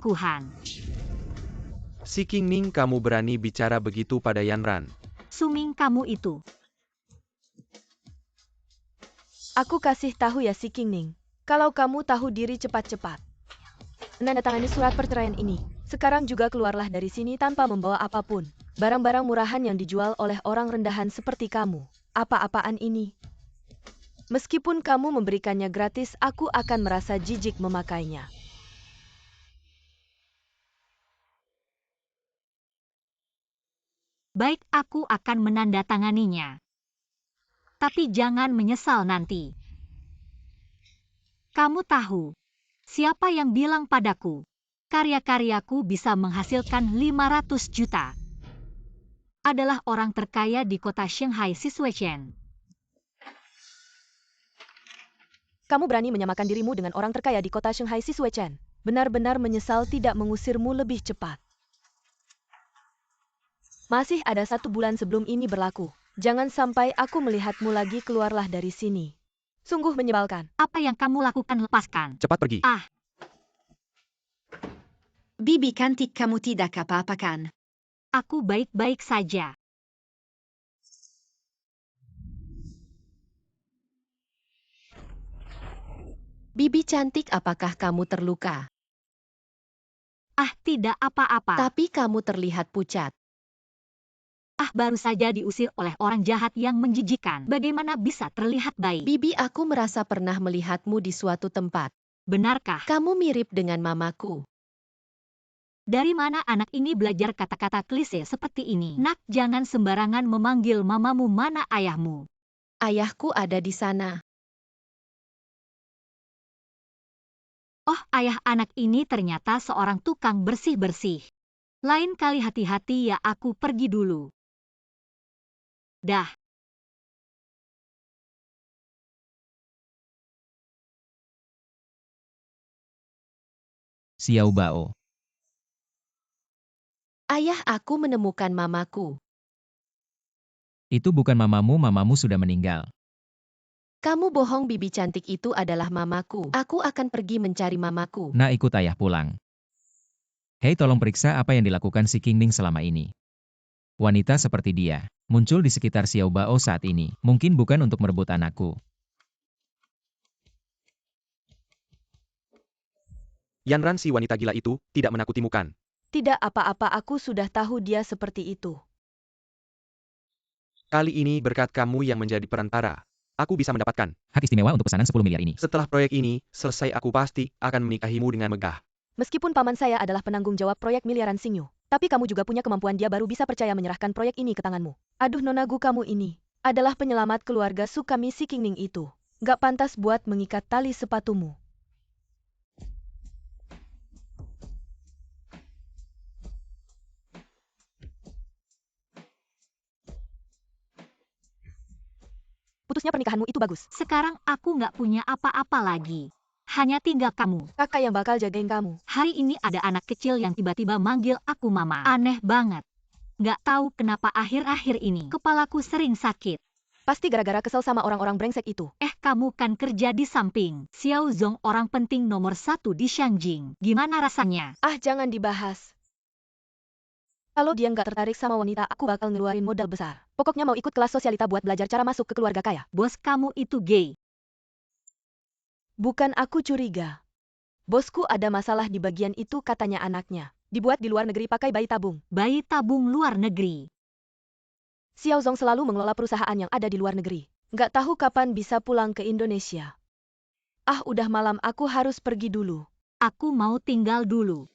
Kuhan. Si Qingning, kamu berani bicara begitu pada Yanran? Suming kamu itu. Aku kasih tahu ya si Qingning. Kalau kamu tahu diri cepat-cepat. Menandatangani surat perceraian ini. Sekarang juga keluarlah dari sini tanpa membawa apapun. Barang-barang murahan yang dijual oleh orang rendahan seperti kamu. Apa-apaan ini? Meskipun kamu memberikannya gratis, aku akan merasa jijik memakainya. Baik, aku akan menandatanganinya. Tapi jangan menyesal nanti. Kamu tahu, siapa yang bilang padaku, karya-karyaku bisa menghasilkan 500 juta? Adalah orang terkaya di kota Shanghai, Sichuan. Kamu berani menyamakan dirimu dengan orang terkaya di kota Shanghai, Sichuan. Benar-benar menyesal tidak mengusirmu lebih cepat. Masih ada 1 bulan sebelum ini berlaku. Jangan sampai aku melihatmu lagi, keluarlah dari sini. Sungguh menyebalkan. Apa yang kamu lakukan, lepaskan. Cepat pergi. Ah, Bibi cantik, kamu tidak apa-apa kan? aku baik-baik saja. Bibi cantik, apakah kamu terluka? Ah, tidak apa-apa. Tapi kamu terlihat pucat. Ah, baru saja diusir oleh orang jahat yang menjijikan. Bagaimana bisa terlihat baik? Bibi, aku merasa pernah melihatmu di suatu tempat. Benarkah? Kamu mirip dengan mamaku. Dari mana anak ini belajar kata-kata klise seperti ini? Nak, jangan sembarangan memanggil mamamu. Mana ayahmu? Ayahku ada di sana. Oh, ayah anak ini ternyata seorang tukang bersih-bersih. Lain kali hati-hati ya, aku pergi dulu. Dah. Xiao Bao. Ayah, aku menemukan mamaku. Itu bukan mamamu, mamamu sudah meninggal. Kamu bohong, Bibi cantik, itu adalah mamaku. Aku akan pergi mencari mamaku. Nah, ikut ayah pulang. Hei, tolong periksa apa yang dilakukan si Qingning selama ini. Wanita seperti dia muncul di sekitar Xiao Bao saat ini. Mungkin bukan untuk merebut anakku. Yanran, si wanita gila itu, tidak menakutimu kan? Tidak apa-apa, aku sudah tahu dia seperti itu. Kali ini berkat kamu yang menjadi perantara, aku bisa mendapatkan Hak istimewa untuk pesanan 10 miliar ini. Setelah proyek ini selesai, aku pasti akan menikahimu dengan megah. Meskipun paman saya adalah penanggung jawab proyek miliaran Xingyu, tapi kamu juga punya kemampuan, dia baru bisa percaya menyerahkan proyek ini ke tanganmu. Aduh, nonagu, kamu ini adalah penyelamat keluarga Sukami si Qingning itu. Gak pantas buat mengikat tali sepatumu. Putusnya pernikahanmu itu bagus. Sekarang aku nggak punya apa-apa lagi. Hanya tinggal kamu. Kakak yang bakal jagain kamu. Hari ini ada anak kecil yang tiba-tiba manggil aku mama. Aneh banget. Nggak tahu kenapa akhir-akhir ini kepalaku sering sakit. Pasti gara-gara kesel sama orang-orang brengsek itu. Kamu kan kerja di samping Xiao Zong, orang penting nomor 1 di Shangjing. Gimana rasanya? Ah, jangan dibahas. Kalau dia nggak tertarik sama wanita, aku bakal ngeluarin modal besar. Pokoknya mau ikut kelas sosialita buat belajar cara masuk ke keluarga kaya. Bos kamu itu gay. Bukan, aku curiga. Bosku ada masalah di bagian itu, katanya anaknya dibuat di luar negeri pakai bayi tabung. Bayi tabung luar negeri. Xiao Zong selalu mengelola perusahaan yang ada di luar negeri. Nggak tahu kapan bisa pulang ke Indonesia. Ah, udah malam, aku harus pergi dulu. Aku mau tinggal dulu.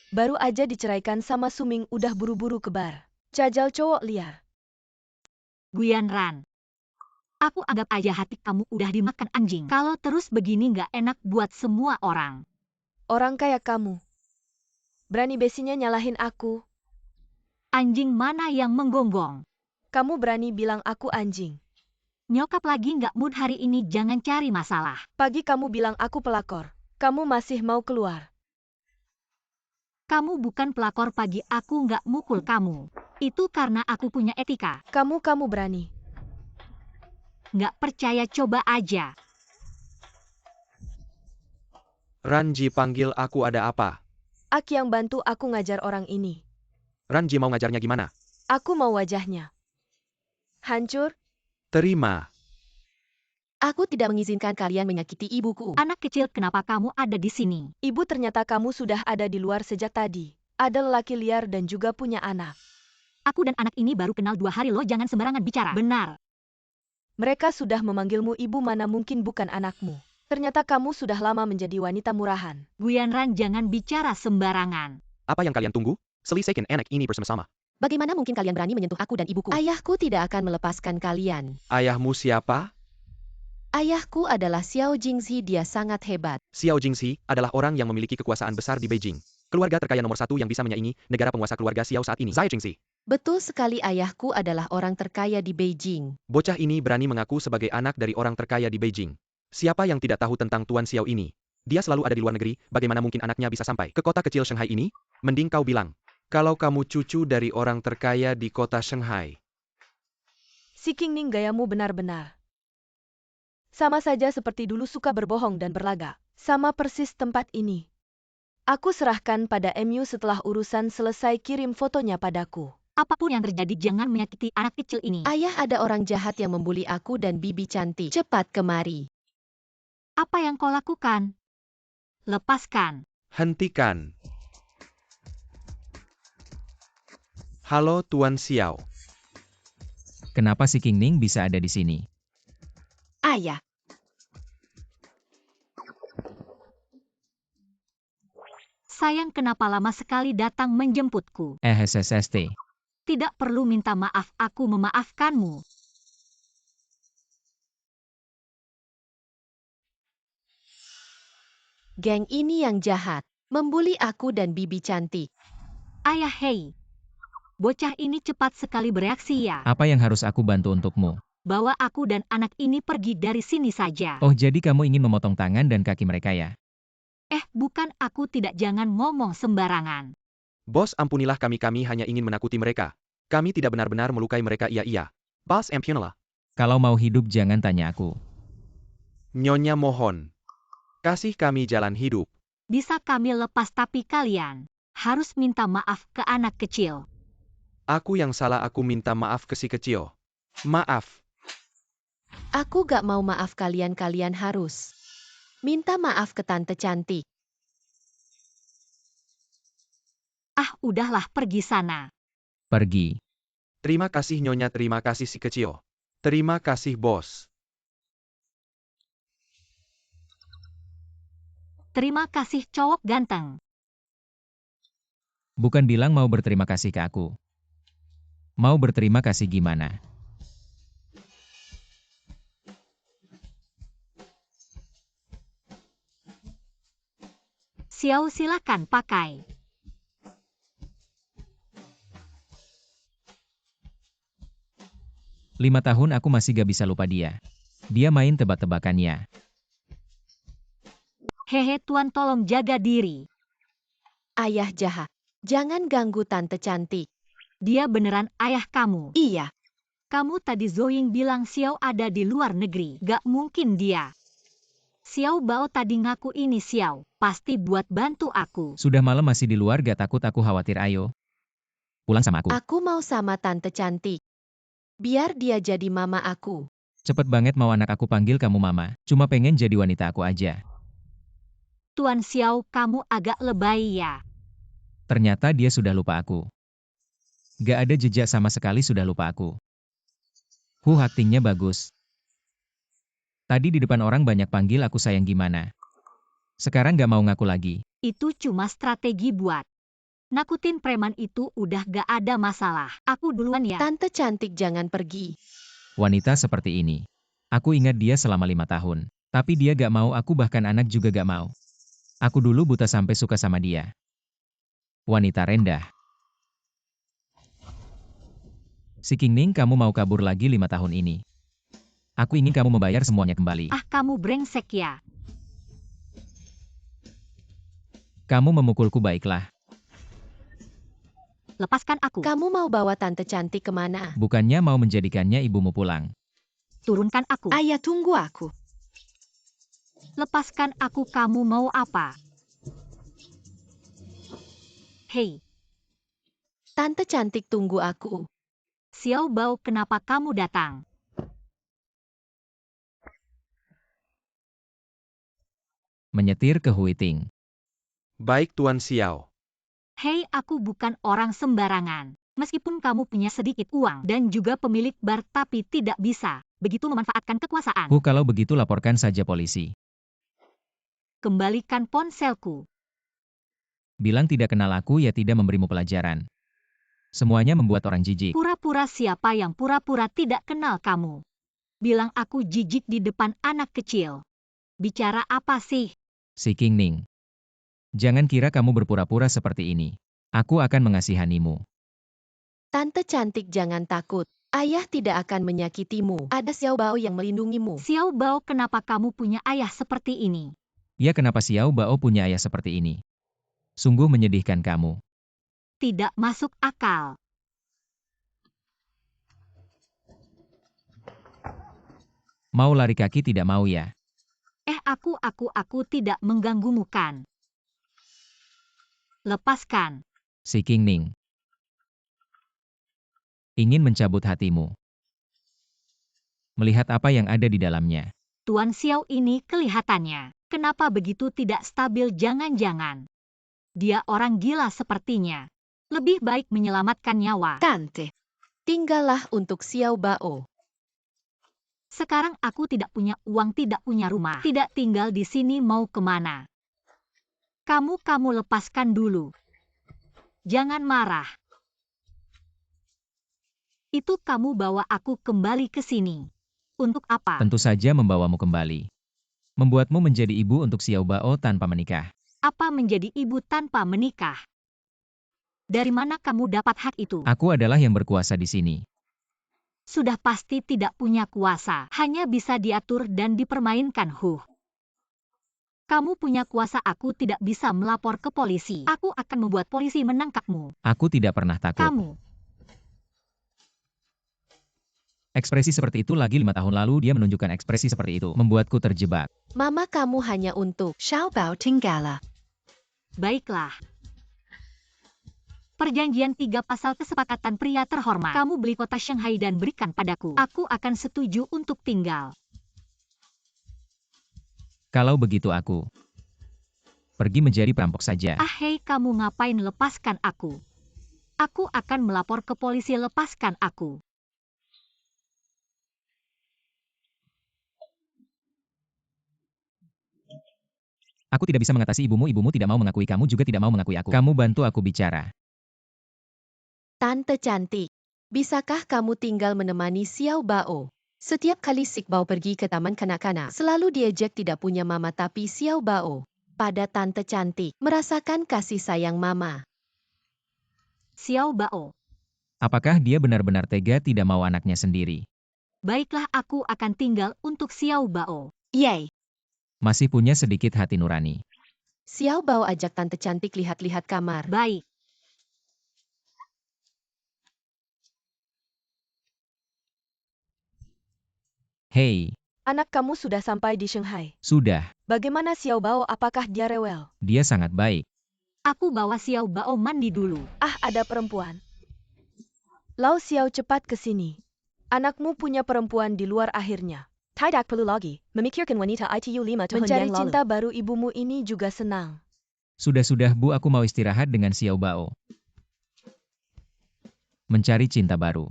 Baru aja diceraikan sama Suming, udah buru-buru ke bar. Jajal cowok liar. Guyan Ran. Aku anggap aja hati kamu udah dimakan anjing. Kalau terus begini nggak enak buat semua orang. Orang kayak kamu berani besinya nyalahin aku. Anjing mana yang menggonggong? Kamu berani bilang aku anjing. Nyokap lagi nggak mood hari ini, jangan cari masalah. Pagi kamu bilang aku pelakor. Kamu masih mau keluar. Kamu bukan pelakor, pagi aku nggak mukul kamu. Itu karena aku punya etika. Kamu berani. Nggak percaya, coba aja. Ranji panggil aku ada apa? Ak yang bantu aku ngajar orang ini. Ranji mau ngajarnya gimana? Aku mau wajahnya. Hancur? Terima. Aku tidak mengizinkan kalian menyakiti ibuku. Anak kecil, kenapa kamu ada di sini? Ibu, ternyata kamu sudah ada di luar sejak tadi. Ada lelaki liar dan juga punya anak. Aku dan anak ini baru kenal 2 hari loh, jangan sembarangan bicara. Benar. Mereka sudah memanggilmu ibu, mana mungkin bukan anakmu. Ternyata kamu sudah lama menjadi wanita murahan. Guyanran, jangan bicara sembarangan. Apa yang kalian tunggu? Selesaikan anak ini bersama-sama. Bagaimana mungkin kalian berani menyentuh aku dan ibuku? Ayahku tidak akan melepaskan kalian. Ayahmu siapa? Ayahku adalah Xiao Jingzi, dia sangat hebat. Xiao Jingzi adalah orang yang memiliki kekuasaan besar di Beijing. Keluarga terkaya nomor 1 yang bisa menyaingi negara penguasa keluarga Xiao saat ini. Zai Jingzi. Betul sekali, ayahku adalah orang terkaya di Beijing. Bocah ini berani mengaku sebagai anak dari orang terkaya di Beijing. Siapa yang tidak tahu tentang Tuan Xiao ini? Dia selalu ada di luar negeri, bagaimana mungkin anaknya bisa sampai ke kota kecil Shanghai ini? Mending kau bilang, kalau kamu cucu dari orang terkaya di kota Shanghai. Si Qingning, gayamu benar-benar. Sama saja seperti dulu suka berbohong dan berlagak. Sama persis tempat ini. Aku serahkan pada MU setelah urusan selesai, kirim fotonya padaku. Apapun yang terjadi, jangan menyakiti anak kecil ini. Ayah, ada orang jahat yang membuli aku dan bibi cantik. Cepat kemari. Apa yang kau lakukan? Lepaskan. Hentikan. Halo Tuan Xiao. Kenapa si Qingning bisa ada di sini? Ayah. Sayang, kenapa lama sekali datang menjemputku? SSST. Tidak perlu minta maaf, aku memaafkanmu. Geng ini yang jahat, membuli aku dan bibi cantik. Ayah, hei. Bocah ini cepat sekali bereaksi ya. Apa yang harus aku bantu untukmu? Bawa aku dan anak ini pergi dari sini saja. Oh, jadi kamu ingin memotong tangan dan kaki mereka ya? Bukan, aku tidak, jangan ngomong sembarangan. Bos, ampunilah kami hanya ingin menakuti mereka. Kami tidak benar-benar melukai mereka, iya. Bos, ampunilah. Kalau mau hidup jangan tanya aku. Nyonya mohon. Kasih kami jalan hidup. Bisa kami lepas, tapi kalian harus minta maaf ke anak kecil. Aku yang salah, aku minta maaf ke si kecil. Maaf. Aku gak mau maaf kalian harus minta maaf ke tante cantik. Udahlah, pergi sana. Pergi. Terima kasih Nyonya, terima kasih si kecil. Terima kasih bos. Terima kasih cowok ganteng. Bukan bilang mau berterima kasih ke aku. Mau berterima kasih gimana? Xiao, silakan pakai. Lima tahun aku masih gak bisa lupa dia. Dia main tebak-tebakannya. Hehe, Tuan, tolong jaga diri. Ayah jahat, jangan ganggu tante cantik. Dia beneran ayah kamu. Iya. Kamu tadi Zoying bilang Xiao ada di luar negeri. Gak mungkin dia. Xiao Bao tadi ngaku ini Xiao. Pasti buat bantu aku. Sudah malam masih di luar, gak takut aku khawatir, ayo. Pulang sama aku. Aku mau sama tante cantik. Biar dia jadi mama aku. Cepet banget mau anak aku panggil kamu mama. Cuma pengen jadi wanita aku aja. Tuan Xiao, kamu agak lebay ya. Ternyata dia sudah lupa aku. Gak ada jejak sama sekali, sudah lupa aku. Aktingnya bagus. Tadi di depan orang banyak panggil aku sayang gimana. Sekarang gak mau ngaku lagi. Itu cuma strategi buat nakutin preman itu, udah gak ada masalah. Aku duluan ya. Tante cantik, jangan pergi. Wanita seperti ini. Aku ingat dia selama 5 tahun. Tapi dia gak mau, aku bahkan anak juga gak mau. Aku dulu buta sampai suka sama dia. Wanita rendah. Si Qingning, kamu mau kabur lagi 5 tahun ini. Aku ingin kamu membayar semuanya kembali. Kamu brengsek ya. Kamu memukulku, baiklah. Lepaskan aku. Kamu mau bawa tante cantik kemana? Bukannya mau menjadikannya ibumu pulang. Turunkan aku. Ayah, tunggu aku. Lepaskan aku, kamu mau apa? Hei, Tante cantik, tunggu aku. Xiao Bao, kenapa kamu datang? Menyetir ke Huiting. Baik Tuan Xiao. Hei, aku bukan orang sembarangan. Meskipun kamu punya sedikit uang dan juga pemilik bar, tapi tidak bisa begitu memanfaatkan kekuasaan. Kalau begitu laporkan saja polisi. Kembalikan ponselku. Bilang tidak kenal aku ya tidak memberimu pelajaran. Semuanya membuat orang jijik. Pura-pura siapa yang pura-pura tidak kenal kamu? Bilang aku jijik di depan anak kecil. Bicara apa sih? Si Qingning. Jangan kira kamu berpura-pura seperti ini. Aku akan mengasihanimu. Tante cantik, jangan takut. Ayah tidak akan menyakitimu. Ada Xiao Bao yang melindungimu. Xiao Bao, kenapa kamu punya ayah seperti ini? Ya kenapa Xiao Bao punya ayah seperti ini? Sungguh menyedihkan kamu. Tidak masuk akal. Mau lari kaki tidak mau ya? Aku tidak mengganggumu kan? Lepaskan. Si Qingning. Ingin mencabut hatimu. Melihat apa yang ada di dalamnya. Tuan Xiao ini kelihatannya. Kenapa begitu tidak stabil? Jangan-jangan dia orang gila sepertinya. Lebih baik menyelamatkan nyawa. Tante, tinggallah untuk Xiao Bao. Sekarang aku tidak punya uang, tidak punya rumah, tidak tinggal di sini, mau kemana? Kamu lepaskan dulu. Jangan marah. Itu kamu bawa aku kembali ke sini. Untuk apa? Tentu saja membawamu kembali. Membuatmu menjadi ibu untuk Xiao Bao tanpa menikah. Apa menjadi ibu tanpa menikah? Dari mana kamu dapat hak itu? Aku adalah yang berkuasa di sini. Sudah pasti tidak punya kuasa, hanya bisa diatur dan dipermainkan. Kamu punya kuasa, aku tidak bisa melapor ke polisi. Aku akan membuat polisi menangkapmu. Aku tidak pernah takut. Kamu. Ekspresi seperti itu lagi 5 tahun lalu dia menunjukkan ekspresi seperti itu. Membuatku terjebak. Mama kamu hanya untuk Xiao Bao tinggallah. Baiklah. Perjanjian 3 pasal kesepakatan pria terhormat. Kamu beli kota Shanghai dan berikan padaku. Aku akan setuju untuk tinggal. Kalau begitu aku pergi menjadi perampok saja. Hei, kamu ngapain? Lepaskan aku. Aku akan melapor ke polisi, lepaskan aku. Aku tidak bisa mengatasi ibumu tidak mau mengakui kamu juga tidak mau mengakui aku. Kamu bantu aku bicara. Tante cantik, bisakah kamu tinggal menemani Xiao Bao? Setiap kali Si Bao pergi ke taman kanak-kanak, selalu diejek tidak punya mama, tapi Xiao Bao pada tante cantik merasakan kasih sayang mama. Xiao Bao. Apakah dia benar-benar tega tidak mau anaknya sendiri? Baiklah, aku akan tinggal untuk Xiao Bao. Yay! Masih punya sedikit hati nurani. Xiao Bao ajak tante cantik lihat-lihat kamar. Baik. Hei, Anak kamu sudah sampai di Shanghai. sudah. Bagaimana Xiao Bao, apakah dia rewel? Dia sangat baik. Aku bawa Xiao Bao mandi dulu. Ada perempuan. Lau Xiao, cepat ke sini. Anakmu punya perempuan di luar akhirnya. Tidak perlu lagi memikirkan wanita itu 5 tahun Mencari yang lalu. Cinta baru ibumu ini juga senang. Sudah-sudah Bu, aku mau istirahat dengan Xiao Bao. Mencari cinta baru.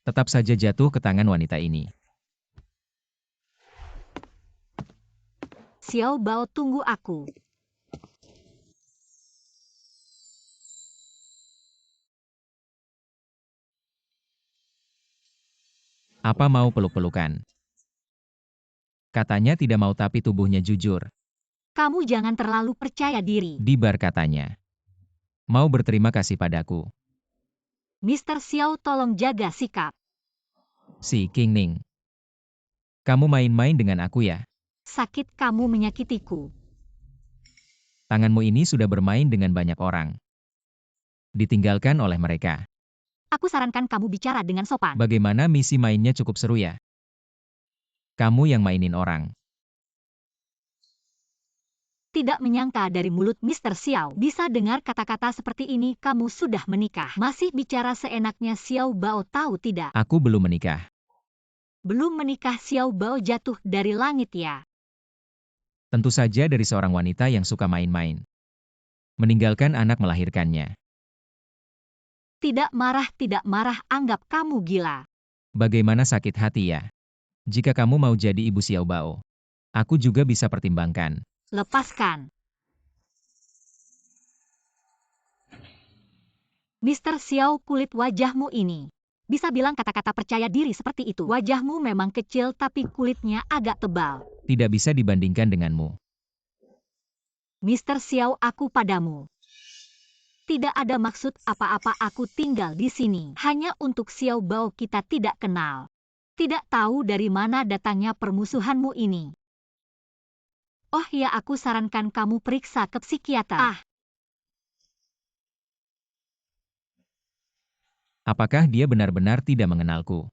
Tetap saja jatuh ke tangan wanita ini. Xiao Bao, tunggu aku. Apa mau peluk-pelukan? Katanya tidak mau tapi tubuhnya jujur. Kamu jangan terlalu percaya diri. Di bar katanya. Mau berterima kasih padaku. Mr. Xiao, tolong jaga sikap. Si Qingning. Kamu main-main dengan aku ya? Sakit kamu menyakitiku. Tanganmu ini sudah bermain dengan banyak orang. Ditinggalkan oleh mereka. Aku sarankan kamu bicara dengan sopan. Bagaimana misi mainnya cukup seru ya? Kamu yang mainin orang. Tidak menyangka dari mulut Mr. Xiao bisa dengar kata-kata seperti ini. Kamu sudah menikah. Masih bicara seenaknya. Xiao Bao tahu tidak? Aku belum menikah. Belum menikah. Xiao Bao jatuh dari langit ya. Tentu saja dari seorang wanita yang suka main-main. Meninggalkan anak melahirkannya. Tidak marah, anggap kamu gila. Bagaimana sakit hati ya? Jika kamu mau jadi ibu Xiao Bao, aku juga bisa pertimbangkan. Lepaskan. Mr. Xiao, kulit wajahmu ini. Bisa bilang kata-kata percaya diri seperti itu. Wajahmu memang kecil tapi kulitnya agak tebal. Tidak bisa dibandingkan denganmu. Mr. Xiao, aku padamu. Tidak ada maksud apa-apa, aku tinggal di sini. Hanya untuk Xiao Bao kita tidak kenal. Tidak tahu dari mana datangnya permusuhanmu ini. Oh ya, aku sarankan kamu periksa ke psikiater. Apakah dia benar-benar tidak mengenalku?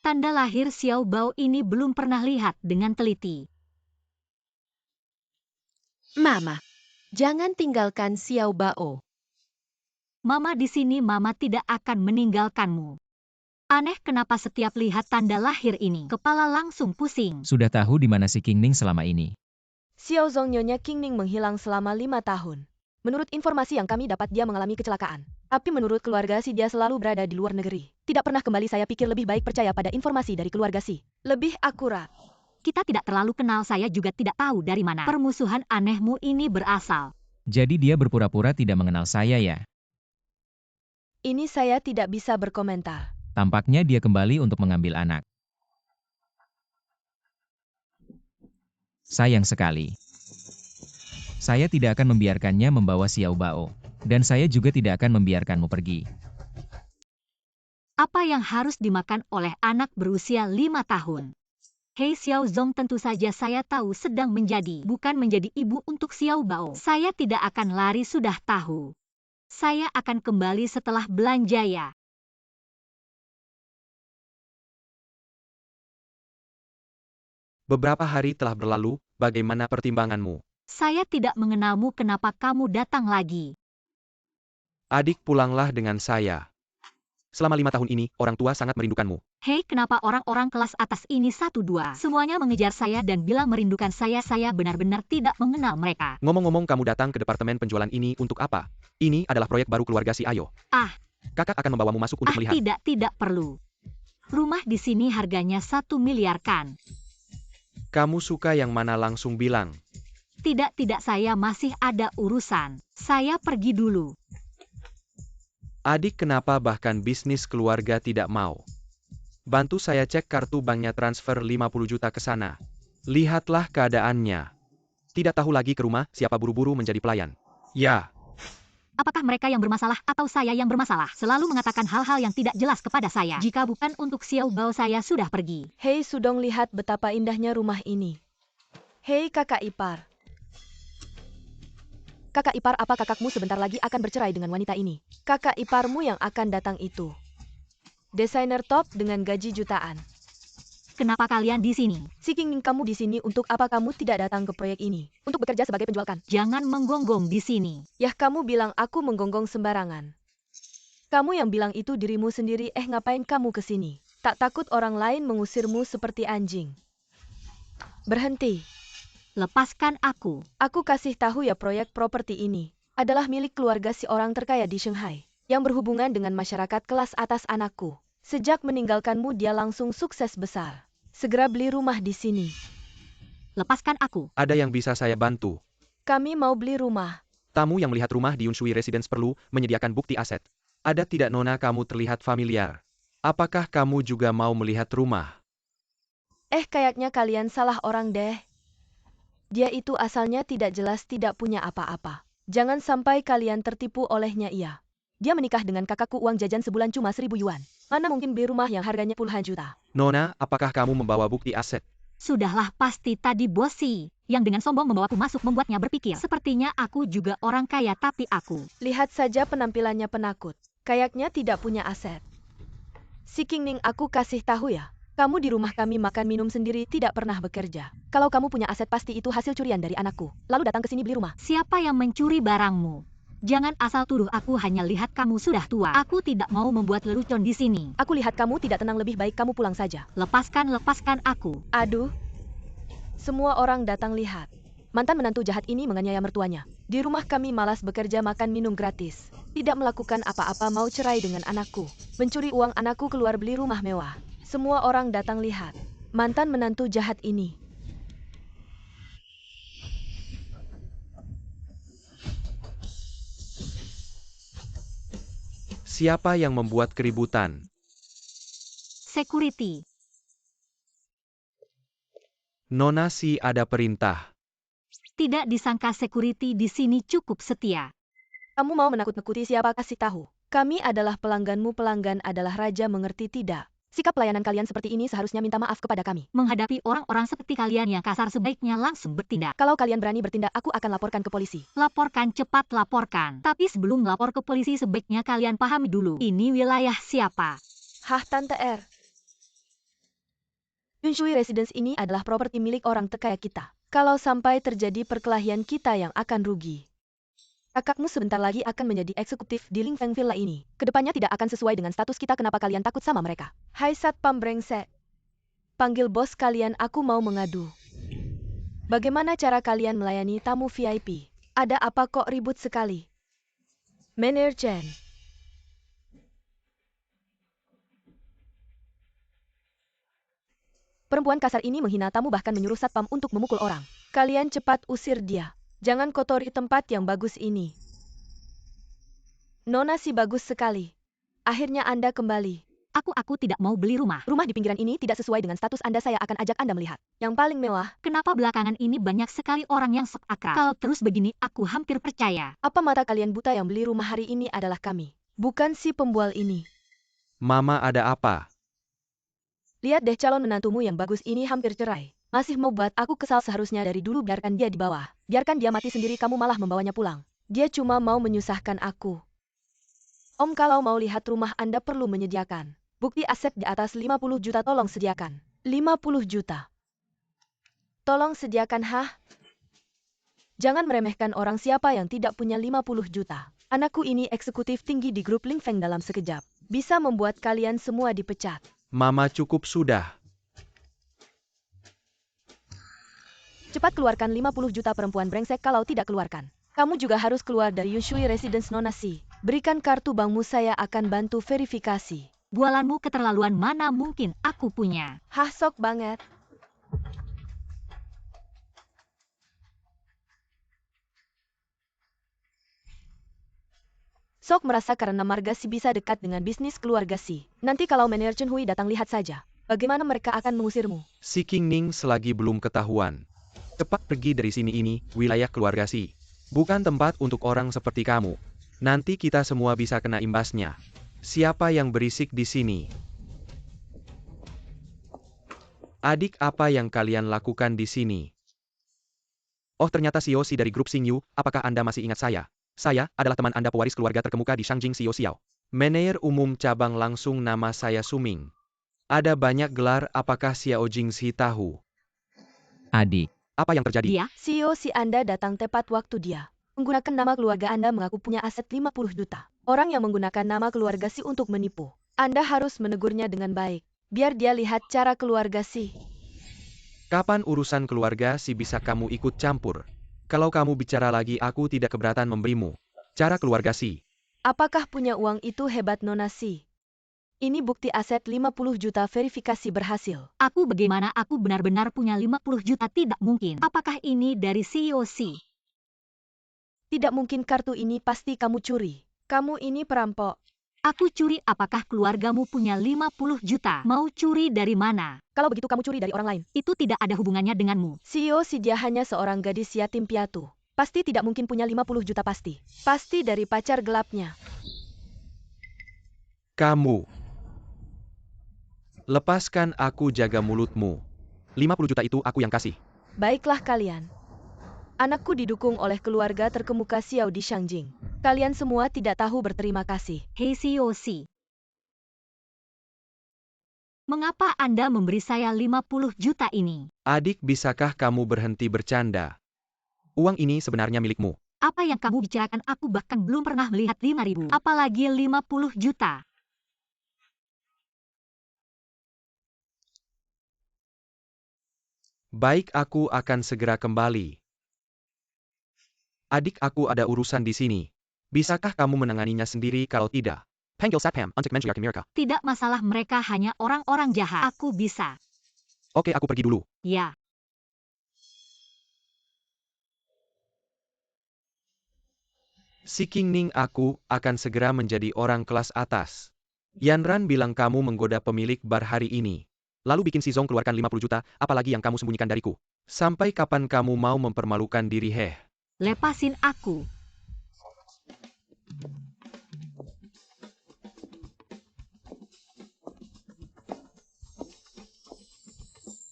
Tanda lahir Xiao Bao ini belum pernah lihat dengan teliti. Mama, jangan tinggalkan Xiao Bao. Mama di sini, Mama tidak akan meninggalkanmu. Aneh kenapa setiap lihat tanda lahir ini, kepala langsung pusing. Sudah tahu di mana si Qingning selama ini. Xiao Zong nyonya Qingning menghilang selama 5 tahun. Menurut informasi yang kami dapat dia mengalami kecelakaan. Tapi menurut keluarga Si dia selalu berada di luar negeri. Tidak pernah kembali, saya pikir lebih baik percaya pada informasi dari keluarga Si. Lebih akurat. Kita tidak terlalu kenal, saya juga tidak tahu dari mana permusuhan anehmu ini berasal. Jadi dia berpura-pura tidak mengenal saya ya? Ini saya tidak bisa berkomentar. Tampaknya dia kembali untuk mengambil anak. Sayang sekali. Saya tidak akan membiarkannya membawa Xiao Bao. Dan saya juga tidak akan membiarkanmu pergi. Apa yang harus dimakan oleh anak berusia 5 tahun? Hei Xiao Zong, tentu saja saya tahu sedang menjadi, bukan menjadi ibu untuk Xiao Bao. Saya tidak akan lari, sudah tahu. Saya akan kembali setelah belanja ya. Beberapa hari telah berlalu, bagaimana pertimbanganmu? Saya tidak mengenalmu, kenapa kamu datang lagi? Adik, pulanglah dengan saya. Selama 5 tahun ini, orang tua sangat merindukanmu. Hei, kenapa orang-orang kelas atas ini 1-2 semuanya mengejar saya dan bilang merindukan saya? Saya benar-benar tidak mengenal mereka. Ngomong-ngomong, kamu datang ke departemen penjualan ini untuk apa? Ini adalah proyek baru keluarga Si Ayo. Kakak akan membawamu masuk untuk melihat. Tidak perlu. Rumah di sini harganya 1 miliar kan? Kamu suka yang mana, langsung bilang. Tidak, saya masih ada urusan. Saya pergi dulu. Adik, kenapa bahkan bisnis keluarga tidak mau? Bantu saya cek kartu banknya, transfer 50 juta ke sana. Lihatlah keadaannya. Tidak tahu lagi ke rumah, siapa buru-buru menjadi pelayan. Ya. Apakah mereka yang bermasalah atau saya yang bermasalah? Selalu mengatakan hal-hal yang tidak jelas kepada saya. Jika bukan untuk Xiao Bao, saya sudah pergi. Hei Sudong, lihat betapa indahnya rumah ini. Hei kakak ipar. Kakak ipar, apa kakakmu sebentar lagi akan bercerai dengan wanita ini? Kakak iparmu yang akan datang itu. Desainer top dengan gaji jutaan. Kenapa kalian di sini? Si Qingning, kamu di sini untuk apa? Kamu tidak datang ke proyek ini untuk bekerja sebagai penjual kan? Jangan menggonggong di sini. Yah, kamu bilang aku menggonggong sembarangan. Kamu yang bilang itu dirimu sendiri. Ngapain kamu ke sini? Tak takut orang lain mengusirmu seperti anjing? Berhenti. Lepaskan aku. Aku kasih tahu ya, proyek properti ini adalah milik keluarga si orang terkaya di Shanghai yang berhubungan dengan masyarakat kelas atas anakku. Sejak meninggalkanmu dia langsung sukses besar. Segera beli rumah di sini. Lepaskan aku. Ada yang bisa saya bantu? Kami mau beli rumah. Tamu yang melihat rumah di Yunshui Residence perlu menyediakan bukti aset. Ada tidak, Nona? Kamu terlihat familiar. Apakah kamu juga mau melihat rumah? Kayaknya kalian salah orang deh. Dia itu asalnya tidak jelas, tidak punya apa-apa. Jangan sampai kalian tertipu olehnya. Dia menikah dengan kakakku, uang jajan sebulan cuma 1.000 yuan. Mana mungkin beli rumah yang harganya puluhan juta? Nona, apakah kamu membawa bukti aset? Sudahlah, pasti tadi bosi yang dengan sombong membawaku masuk membuatnya berpikir. Sepertinya aku juga orang kaya, tapi aku. Lihat saja penampilannya penakut. Kayaknya tidak punya aset. Si Qingning, aku kasih tahu ya. Kamu di rumah kami makan minum sendiri tidak pernah bekerja. Kalau kamu punya aset pasti itu hasil curian dari anakku. Lalu datang ke sini beli rumah. Siapa yang mencuri barangmu? Jangan asal tuduh aku hanya lihat kamu sudah tua. Aku tidak mau membuat lelucon di sini. Aku lihat kamu tidak tenang, lebih baik kamu pulang saja. Lepaskan aku. Aduh. Semua orang datang lihat. Mantan menantu jahat ini menganiaya mertuanya. Di rumah kami malas bekerja, makan minum gratis. Tidak melakukan apa-apa, mau cerai dengan anakku. Mencuri uang anakku keluar beli rumah mewah. Semua orang datang lihat. Mantan menantu jahat ini. Siapa yang membuat keributan? Security. Nona Si ada perintah. Tidak disangka security di sini cukup setia. Kamu mau menakut-nakuti siapa? Kasih tahu. Kami adalah pelangganmu, pelanggan adalah raja, mengerti tidak? Sikap pelayanan kalian seperti ini seharusnya minta maaf kepada kami. Menghadapi orang-orang seperti kalian yang kasar sebaiknya langsung bertindak. Kalau kalian berani bertindak, aku akan laporkan ke polisi. Laporkan, cepat laporkan. Tapi sebelum lapor ke polisi sebaiknya kalian pahami dulu. Ini wilayah siapa? Hah, Tante R. Yunshui Residence ini adalah properti milik orang terkaya kita. Kalau sampai terjadi perkelahian, kita yang akan rugi. Kakakmu sebentar lagi akan menjadi eksekutif di Lingfeng Villa ini. Kedepannya tidak akan sesuai dengan status kita. Kenapa kalian takut sama mereka? Hai Satpam brengsek. Panggil bos kalian, aku mau mengadu. Bagaimana cara kalian melayani tamu VIP? Ada apa kok ribut sekali? Manager Chen. Perempuan kasar ini menghina tamu bahkan menyuruh satpam untuk memukul orang. Kalian cepat usir dia. Jangan kotori tempat yang bagus ini. Nona Si bagus sekali. Akhirnya Anda kembali. Aku tidak mau beli rumah. Rumah di pinggiran ini tidak sesuai dengan status Anda. Saya akan ajak Anda melihat yang paling mewah. Kenapa belakangan ini banyak sekali orang yang sok akrab? Kalau terus begini, aku hampir percaya. Apa mata kalian buta? Yang beli rumah hari ini adalah kami, bukan si pembual ini. Mama ada apa? Lihat deh calon menantumu yang bagus ini hampir cerai. Masih mau buat aku kesal, seharusnya dari dulu biarkan dia di bawah. Biarkan dia mati sendiri, kamu malah membawanya pulang. Dia cuma mau menyusahkan aku. Om, kalau mau lihat rumah Anda perlu menyediakan bukti aset di atas 50 juta, tolong sediakan. 50 juta. Tolong sediakan, hah? Jangan meremehkan orang, siapa yang tidak punya 50 juta. Anakku ini eksekutif tinggi di grup Lingfeng, dalam sekejap bisa membuat kalian semua dipecat. Mama cukup sudah. Cepat keluarkan 50 juta, perempuan brengsek. Kalau tidak keluarkan, kamu juga harus keluar dari Yunshui Residence. Nona Si, berikan kartu bankmu, saya akan bantu verifikasi. Bualanmu keterlaluan, mana mungkin aku punya. Hah, sok banget. Sok merasa karena marga Si bisa dekat dengan bisnis keluarga Si. Nanti kalau manajer Chen Hui datang, lihat saja bagaimana mereka akan mengusirmu. Si King Ning selagi belum ketahuan. Cepat pergi dari sini, ini wilayah keluarga Si. Bukan tempat untuk orang seperti kamu. Nanti kita semua bisa kena imbasnya. Siapa yang berisik di sini? Adik, apa yang kalian lakukan di sini? Oh, ternyata Xiao Si dari grup Xingyu. Apakah Anda masih ingat saya? Saya adalah teman Anda, pewaris keluarga terkemuka di Shangjing, Xiao Xiao. Manajer umum cabang langsung, nama saya Suming. Ada banyak gelar, apakah Xiao Jingxi tahu? Adik, Apa yang terjadi? Dia, CEO Si Anda datang tepat waktu. Dia menggunakan nama keluarga Anda, mengaku punya aset 50 juta. Orang yang menggunakan nama keluarga Si untuk menipu. Anda harus menegurnya dengan baik. Biar dia lihat cara keluarga Si. Kapan urusan keluarga Si bisa kamu ikut campur? Kalau kamu bicara lagi, aku tidak keberatan memberimu. Cara keluarga Si. Apakah punya uang itu hebat, Nona Si? Ini bukti aset 50 juta, verifikasi berhasil. aku bagaimana aku benar-benar punya 50 juta? Tidak mungkin. Apakah ini dari CEO Si? Tidak mungkin, kartu ini pasti kamu curi. Kamu ini perampok. Aku curi? Apakah keluargamu punya 50 juta? Mau curi dari mana? Kalau begitu kamu curi dari orang lain. Itu tidak ada hubungannya denganmu. CEO Si dia hanya seorang gadis yatim piatu. Pasti tidak mungkin punya 50 juta, pasti. Pasti dari pacar gelapnya. Kamu. Lepaskan aku, jaga mulutmu. 50 juta itu aku yang kasih. Baiklah kalian. Anakku didukung oleh keluarga terkemuka Xiao di Shangjing. Kalian semua tidak tahu berterima kasih. Hei CEO Si, Mengapa Anda memberi saya 50 juta ini? Adik, bisakah kamu berhenti bercanda? Uang ini sebenarnya milikmu. Apa yang kamu bicarakan? Aku bahkan belum pernah melihat 5.000, apalagi 50 juta. Baik, aku akan segera kembali. Adik, aku ada urusan di sini. Bisakah kamu menanganinya sendiri? Kalau tidak, panggil Satpam untuk menjual mereka. Tidak masalah, mereka hanya orang-orang jahat. Aku bisa. Oke, aku pergi dulu. Ya. Si Qingning, aku akan segera menjadi orang kelas atas. Yanran bilang kamu menggoda pemilik bar hari ini. Lalu bikin si Zong keluarkan 50 juta, apalagi yang kamu sembunyikan dariku. Sampai kapan kamu mau mempermalukan diri, heh? Lepasin aku.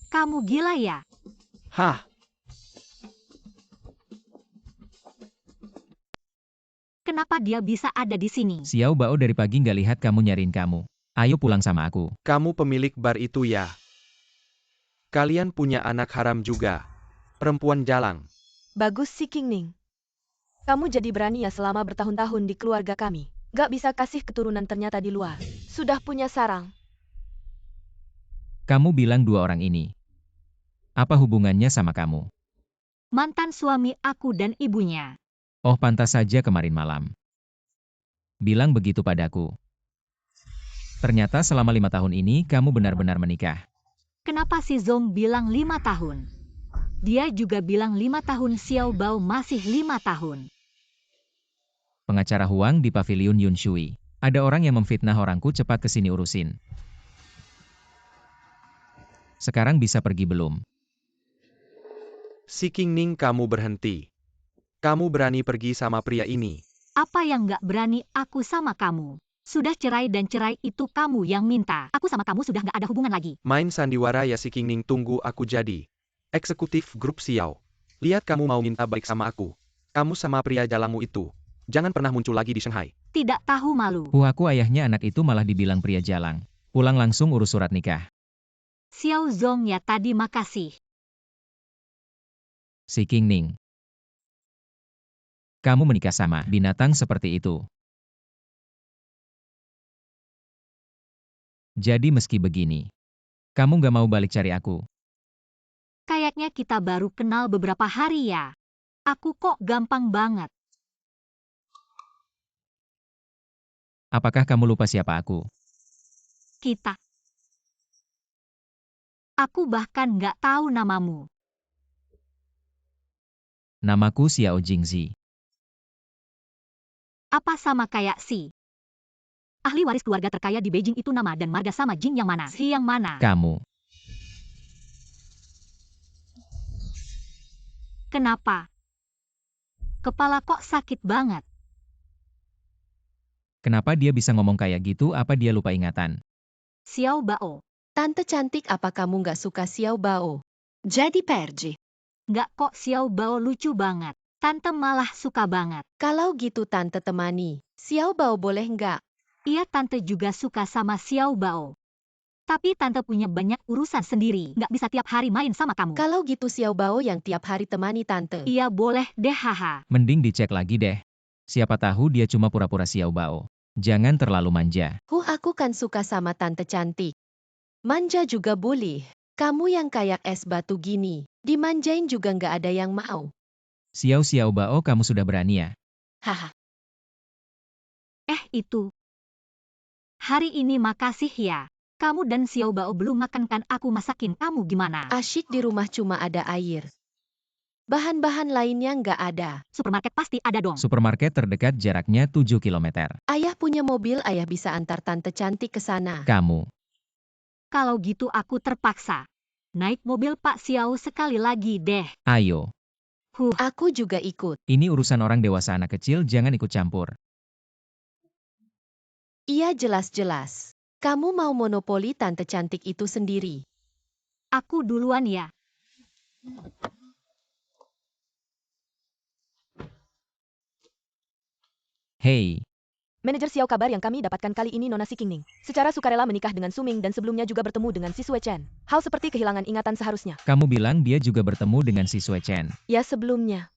Kamu gila ya? Hah? Kenapa dia bisa ada di sini? Xiao Bao dari pagi nggak lihat kamu nyariin kamu. Ayo pulang sama aku. Kamu pemilik bar itu ya? Kalian punya anak haram juga. Perempuan jalang. Bagus si Qingning. Kamu jadi berani ya selama bertahun-tahun di keluarga kami. Gak bisa kasih keturunan ternyata di luar. Sudah punya sarang. Kamu bilang dua orang ini. Apa hubungannya sama kamu? Mantan suami aku dan ibunya. Oh, pantas saja kemarin malam. Bilang begitu padaku. Ternyata selama 5 tahun ini kamu benar-benar menikah. Kenapa si Zong bilang 5 tahun? Dia juga bilang 5 tahun, Xiao Bao masih 5 tahun. Pengacara Huang di pavilion Yun Shui. Ada orang yang memfitnah orangku, cepat kesini urusin. Sekarang bisa pergi belum? Si Qingning, kamu berhenti. Kamu berani pergi sama pria ini? Apa yang gak berani aku sama kamu? Sudah cerai dan cerai itu kamu yang minta. Aku sama kamu sudah gak ada hubungan lagi. Main sandiwara ya si Qingning, tunggu aku jadi eksekutif grup Xiao. Lihat kamu mau minta baik sama aku. Kamu sama pria jalangmu itu. Jangan pernah muncul lagi di Shanghai. Tidak tahu malu. Aku ayahnya anak itu malah dibilang pria jalang. Pulang langsung urus surat nikah. Xiao Zong ya tadi, makasih. Si Qingning. Kamu menikah sama binatang seperti itu. Jadi meski begini, kamu gak mau balik cari aku. Kayaknya kita baru kenal beberapa hari ya. Aku kok gampang banget. Apakah kamu lupa siapa aku? Kita. Aku bahkan gak tahu namamu. Namaku Xiao Jingzi. Apa sama kayak si ahli waris keluarga terkaya di Beijing itu? Nama dan marga sama Jing yang mana? Si yang mana? Kamu. Kenapa? Kepala kok sakit banget. Kenapa dia bisa ngomong kayak gitu? Apa dia lupa ingatan? Xiao Bao. Tante cantik, apa kamu nggak suka Xiao Bao? Jadi pergi. Nggak kok, Xiao Bao lucu banget. Tante malah suka banget. Kalau gitu tante temani. Xiao Bao boleh nggak? Iya, tante juga suka sama Xiao Bao. Tapi tante punya banyak urusan sendiri. Nggak bisa tiap hari main sama kamu. Kalau gitu Xiao Bao yang tiap hari temani tante. Iya boleh deh, haha. Mending dicek lagi deh. Siapa tahu dia cuma pura-pura Xiao Bao. Jangan terlalu manja. Aku kan suka sama tante cantik. Manja juga boleh. Kamu yang kayak es batu gini. Dimanjain juga nggak ada yang mau. Xiao Bao, kamu sudah berani ya? Haha. Itu. Hari ini makasih ya. Kamu dan Xiao Bao belum makan kan? Aku masakin kamu gimana? Asyik di rumah cuma ada air. Bahan-bahan lainnya nggak ada. Supermarket pasti ada dong. Supermarket terdekat jaraknya 7 km. Ayah punya mobil, ayah bisa antar tante cantik ke sana. Kamu. Kalau gitu aku terpaksa naik mobil Pak Xiao sekali lagi deh. Ayo. Aku juga ikut. Ini urusan orang dewasa, anak kecil jangan ikut campur. Iya, jelas-jelas. Kamu mau monopoli tante cantik itu sendiri. Aku duluan ya. Hei. Manajer Xiao kabar yang kami dapatkan kali ini Nona Si Qingning secara sukarela menikah dengan Suming dan sebelumnya juga bertemu dengan si Sue Chen. Hal seperti kehilangan ingatan seharusnya. Kamu bilang dia juga bertemu dengan si Sue Chen. Ya sebelumnya.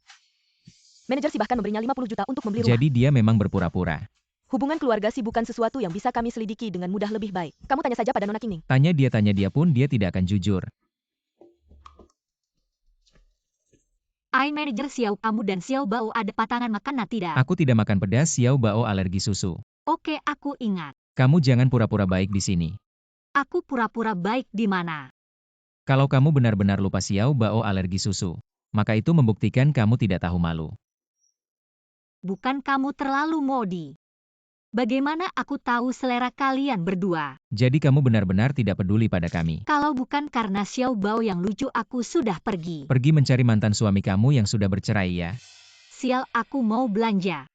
Manajer Si bahkan memberinya 50 juta untuk membeli rumah. Jadi dia memang berpura-pura. Hubungan keluarga Si bukan sesuatu yang bisa kami selidiki dengan mudah lebih baik. Kamu tanya saja pada Nona Qingning. Tanya dia pun dia tidak akan jujur. Manajer Xiao, kamu dan Xiao Bao ada patangan makanan tidak? Aku tidak makan pedas, Xiao Bao alergi susu. Oke, aku ingat. Kamu jangan pura-pura baik di sini. Aku pura-pura baik di mana? Kalau kamu benar-benar lupa Xiao Bao alergi susu, maka itu membuktikan kamu tidak tahu malu. Bukan kamu terlalu modi. Bagaimana aku tahu selera kalian berdua? Jadi kamu benar-benar tidak peduli pada kami. Kalau bukan karena Xiao Bao yang lucu, aku sudah pergi. Pergi mencari mantan suami kamu yang sudah bercerai ya. Sial, aku mau belanja.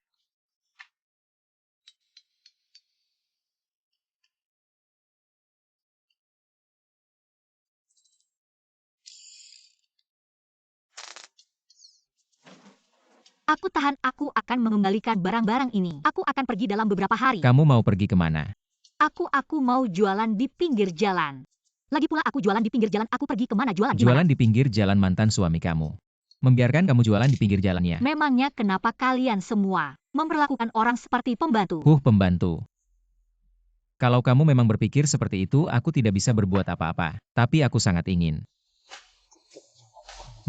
Aku tahan, aku akan mengembalikan barang-barang ini. Aku akan pergi dalam beberapa hari. Kamu mau pergi kemana? Aku mau jualan di pinggir jalan. Lagi pula aku jualan di pinggir jalan, aku pergi kemana jualan? Jualan di pinggir jalan mantan suami kamu. Membiarkan kamu jualan di pinggir jalannya. Memangnya kenapa kalian semua memperlakukan orang seperti pembantu? Pembantu. Kalau kamu memang berpikir seperti itu, aku tidak bisa berbuat apa-apa. Tapi aku sangat ingin.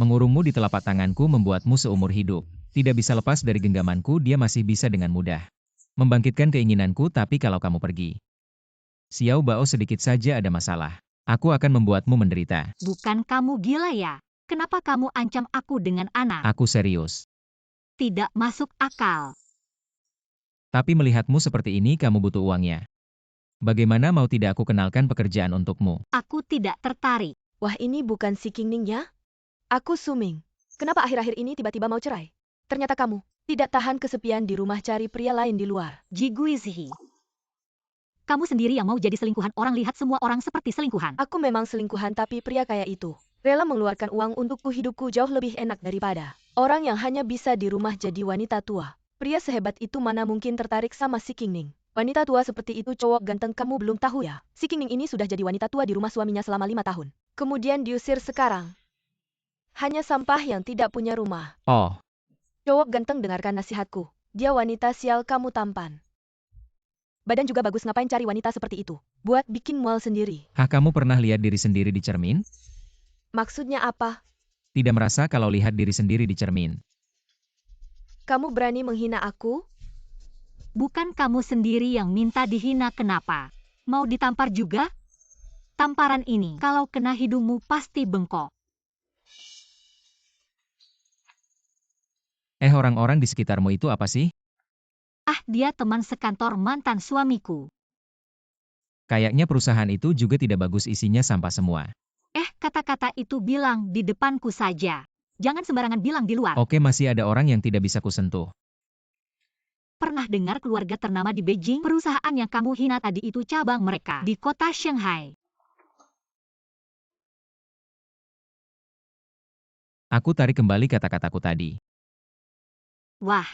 Mengurungmu di telapak tanganku membuatmu seumur hidup. Tidak bisa lepas dari genggamanku, dia masih bisa dengan mudah membangkitkan keinginanku, tapi kalau kamu pergi, Xiao Bao sedikit saja ada masalah, aku akan membuatmu menderita. Bukan kamu gila ya? Kenapa kamu ancam aku dengan anak? Aku serius. Tidak masuk akal. Tapi melihatmu seperti ini, kamu butuh uangnya. Bagaimana mau tidak aku kenalkan pekerjaan untukmu? Aku tidak tertarik. Wah, ini bukan Si Qingning ya? Aku Suming. Kenapa akhir-akhir ini tiba-tiba mau cerai? Ternyata kamu tidak tahan kesepian di rumah cari pria lain di luar. Ji Guizhi. Kamu sendiri yang mau jadi selingkuhan, orang lihat semua orang seperti selingkuhan. Aku memang selingkuhan, tapi pria kayak itu rela mengeluarkan uang untukku. Hidupku jauh lebih enak daripada orang yang hanya bisa di rumah jadi wanita tua. Pria sehebat itu mana mungkin tertarik sama Si Qingning. Wanita tua seperti itu cowok ganteng, kamu belum tahu ya? Si Qingning ini sudah jadi wanita tua di rumah suaminya selama 5 tahun. Kemudian diusir sekarang. Hanya sampah yang tidak punya rumah. Oh. Cowok ganteng, dengarkan nasihatku. Dia wanita sial, kamu tampan. Badan juga bagus, ngapain cari wanita seperti itu? Buat bikin mual sendiri. Kamu pernah lihat diri sendiri di cermin? Maksudnya apa? Tidak merasa kalau lihat diri sendiri di cermin? Kamu berani menghina aku? Bukan kamu sendiri yang minta dihina, kenapa? Mau ditampar juga? Tamparan ini, kalau kena hidungmu pasti bengkok. Orang-orang di sekitarmu itu apa sih? Dia teman sekantor mantan suamiku. Kayaknya perusahaan itu juga tidak bagus, isinya sampah semua. Kata-kata itu bilang di depanku saja. Jangan sembarangan bilang di luar. Oke, masih ada orang yang tidak bisa kusentuh. Pernah dengar keluarga ternama di Beijing? Perusahaan yang kamu hina tadi itu cabang mereka di kota Shanghai. Aku tarik kembali kata-kataku tadi. Wah,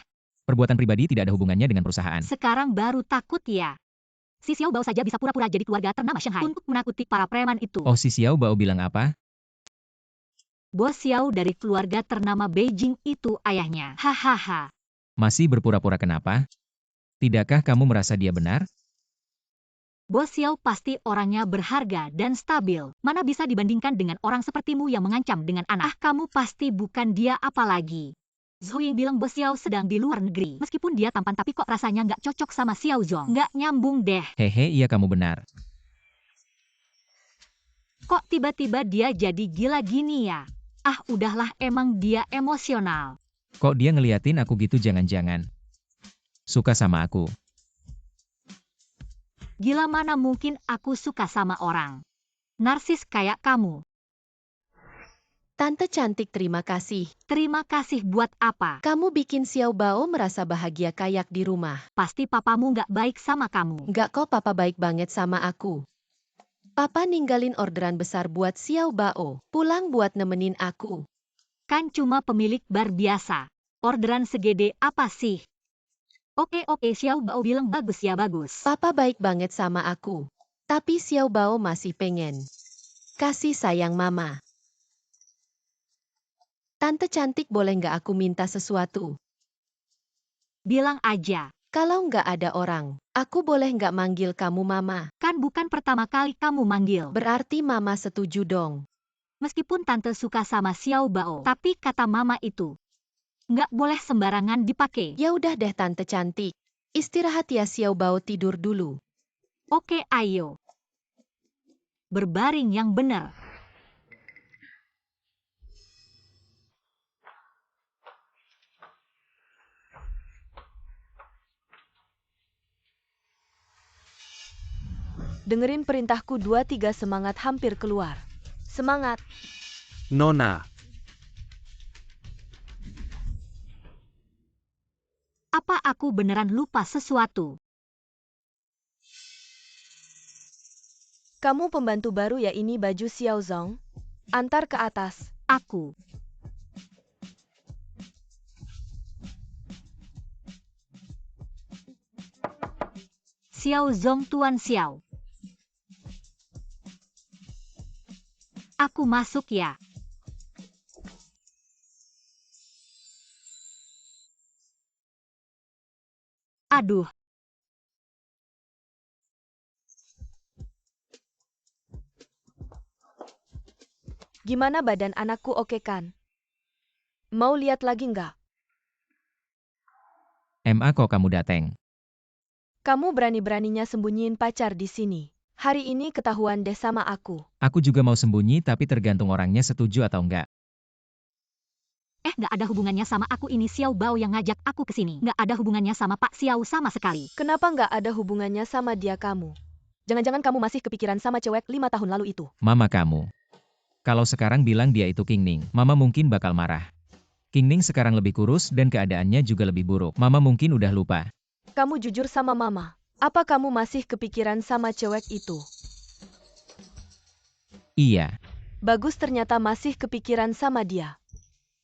Perbuatan pribadi tidak ada hubungannya dengan perusahaan. sekarang baru takut ya? Si Xiao Bao saja bisa pura-pura jadi keluarga ternama Shanghai untuk menakuti para preman itu. Oh, si Xiao Bao bilang apa? Bos Xiao dari keluarga ternama Beijing itu ayahnya. Hahaha. Masih berpura-pura kenapa? Tidakkah kamu merasa dia benar? Bos Xiao pasti orangnya berharga dan stabil. Mana bisa dibandingkan dengan orang sepertimu yang mengancam dengan anak. Kamu pasti bukan dia, apalagi. Zhou bilang Bos Xiao sedang di luar negeri. Meskipun dia tampan, tapi kok rasanya nggak cocok sama Xiao Zhong. Nggak nyambung deh. Hehe, iya kamu benar. Kok tiba-tiba dia jadi gila gini ya? Udahlah, emang dia emosional. Kok dia ngeliatin aku gitu, jangan-jangan suka sama aku. Gila, mana mungkin aku suka sama orang narsis kayak kamu. Tante cantik, terima kasih. Terima kasih buat apa? Kamu bikin Xiao Bao merasa bahagia kayak di rumah. Pasti papamu nggak baik sama kamu. Nggak kok, papa baik banget sama aku. Papa ninggalin orderan besar buat Xiao Bao. Pulang buat nemenin aku. Kan cuma pemilik bar biasa. Orderan segede apa sih? Oke, Xiao Bao bilang bagus ya, bagus. Papa baik banget sama aku. Tapi Xiao Bao masih pengen kasih sayang mama. Tante cantik, boleh nggak aku minta sesuatu? Bilang aja. Kalau nggak ada orang, aku boleh nggak manggil kamu mama? Kan bukan pertama kali kamu manggil. Berarti mama setuju dong. Meskipun tante suka sama Xiao Bao, tapi kata mama itu nggak boleh sembarangan dipakai. Ya udah deh tante cantik. Istirahat ya, Xiao Bao tidur dulu. Oke, ayo. Berbaring yang benar. Dengerin perintahku, 2-3 semangat, hampir keluar. Semangat. Nona. Apa aku beneran lupa sesuatu? Kamu pembantu baru ya, ini baju Xiao Zong. Antar ke atas. Aku. Xiao Zong, Tuan Xiao. Aku masuk ya. Aduh. Gimana badan anakku, oke kan? Mau lihat lagi nggak? MA kok kamu dateng? Kamu berani-beraninya sembunyiin pacar di sini. Hari ini ketahuan deh sama aku. Aku juga mau sembunyi tapi tergantung orangnya setuju atau enggak. Nggak ada hubungannya sama aku, ini Xiao Bao yang ngajak aku ke sini. Nggak ada hubungannya sama Pak Xiao sama sekali. Kenapa nggak ada hubungannya sama dia kamu? Jangan-jangan kamu masih kepikiran sama cewek 5 tahun lalu itu. Mama kamu. Kalau sekarang bilang dia itu King Ning, Mama mungkin bakal marah. King Ning sekarang lebih kurus dan keadaannya juga lebih buruk. Mama mungkin udah lupa. Kamu jujur sama mama. Apa kamu masih kepikiran sama cewek itu? Iya. Bagus, ternyata masih kepikiran sama dia.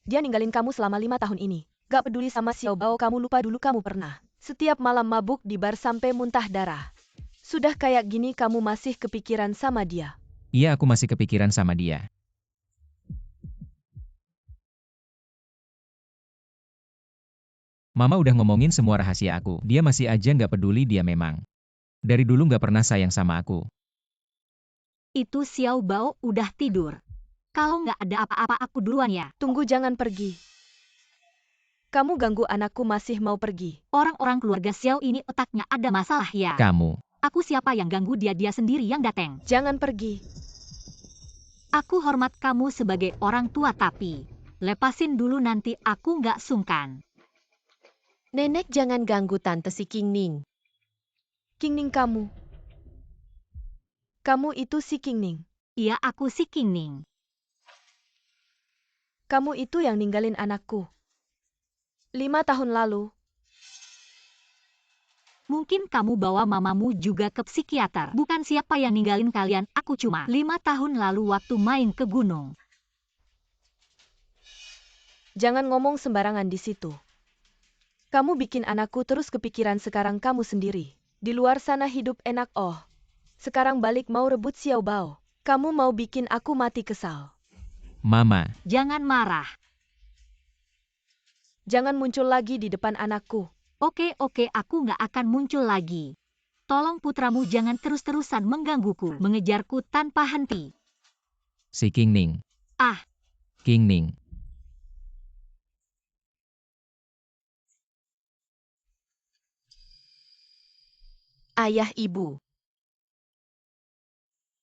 Dia ninggalin kamu selama 5 tahun ini. Gak peduli sama Xiao Bao, kamu lupa dulu kamu pernah setiap malam mabuk di bar sampai muntah darah. Sudah kayak gini kamu masih kepikiran sama dia. Iya, aku masih kepikiran sama dia. Mama udah ngomongin semua rahasia aku. Dia masih aja nggak peduli, dia memang dari dulu nggak pernah sayang sama aku. Itu Xiao Bao udah tidur. Kalau nggak ada apa-apa aku duluan ya. Tunggu, jangan pergi. Kamu ganggu anakku masih mau pergi. Orang-orang keluarga Xiao ini otaknya ada masalah ya. Kamu. Aku siapa yang ganggu dia, dia sendiri yang dateng. Jangan pergi. Aku hormat kamu sebagai orang tua, tapi lepasin dulu, nanti aku nggak sungkan. Nenek jangan ganggu tante si King Ning. King Ning kamu. Kamu itu si King Ning. Iya, aku si King Ning. Kamu itu yang ninggalin anakku 5 tahun lalu. Mungkin kamu bawa mamamu juga ke psikiater. Bukan siapa yang ninggalin kalian, aku cuma 5 tahun lalu waktu main ke gunung. Jangan ngomong sembarangan di situ. Kamu bikin anakku terus kepikiran. Sekarang kamu sendiri di luar sana hidup enak, oh. Sekarang balik mau rebut Xiao Bao. Kamu mau bikin aku mati kesal. Mama. Jangan marah. Jangan muncul lagi di depan anakku. Oke, aku nggak akan muncul lagi. Tolong putramu jangan terus-terusan menggangguku, mengejarku tanpa henti. Si King Ning. Ah. King Ning. Ayah, ibu.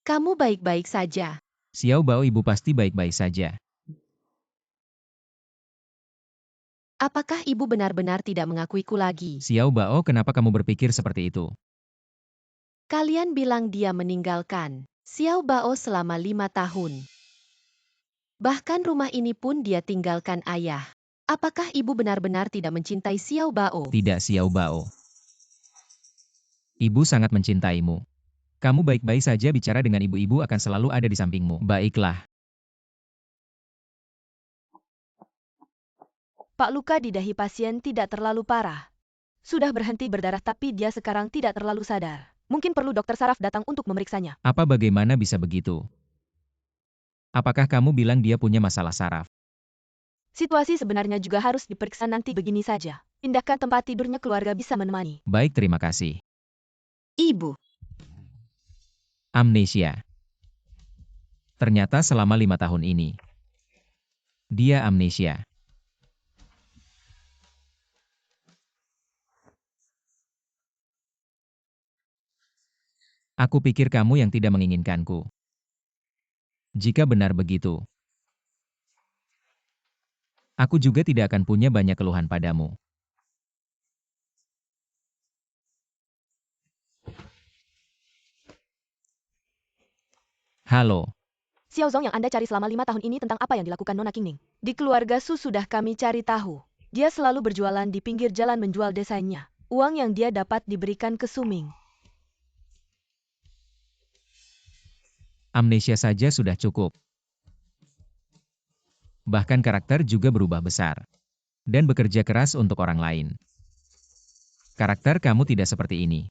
Kamu baik-baik saja. Xiao Bao, ibu pasti baik-baik saja. Apakah ibu benar-benar tidak mengakuiku lagi? Xiao Bao, kenapa kamu berpikir seperti itu? Kalian bilang dia meninggalkan Xiao Bao selama 5 tahun. Bahkan rumah ini pun dia tinggalkan ayah. Apakah ibu benar-benar tidak mencintai Xiao Bao? Tidak, Xiao Bao. Ibu sangat mencintaimu. Kamu baik-baik saja, bicara dengan ibu-ibu akan selalu ada di sampingmu. Baiklah. Pak, luka di dahi pasien tidak terlalu parah. Sudah berhenti berdarah tapi dia sekarang tidak terlalu sadar. Mungkin perlu dokter saraf datang untuk memeriksanya. Apa bagaimana bisa begitu? Apakah kamu bilang dia punya masalah saraf? Situasi sebenarnya juga harus diperiksa nanti begini saja. Pindahkan tempat tidurnya, keluarga bisa menemani. Baik, terima kasih. Ibu. Amnesia. Ternyata selama 5 tahun ini, dia amnesia. Aku pikir kamu yang tidak menginginkanku. Jika benar begitu, aku juga tidak akan punya banyak keluhan padamu. Halo, Xiao Zong yang Anda cari selama 5 tahun ini tentang apa yang dilakukan Nona Qingning. Di keluarga Su sudah kami cari tahu. Dia selalu berjualan di pinggir jalan menjual desainnya. Uang yang dia dapat diberikan ke Suming. amnesia saja sudah cukup. Bahkan karakter juga berubah besar. Dan bekerja keras untuk orang lain. Karakter kamu tidak seperti ini.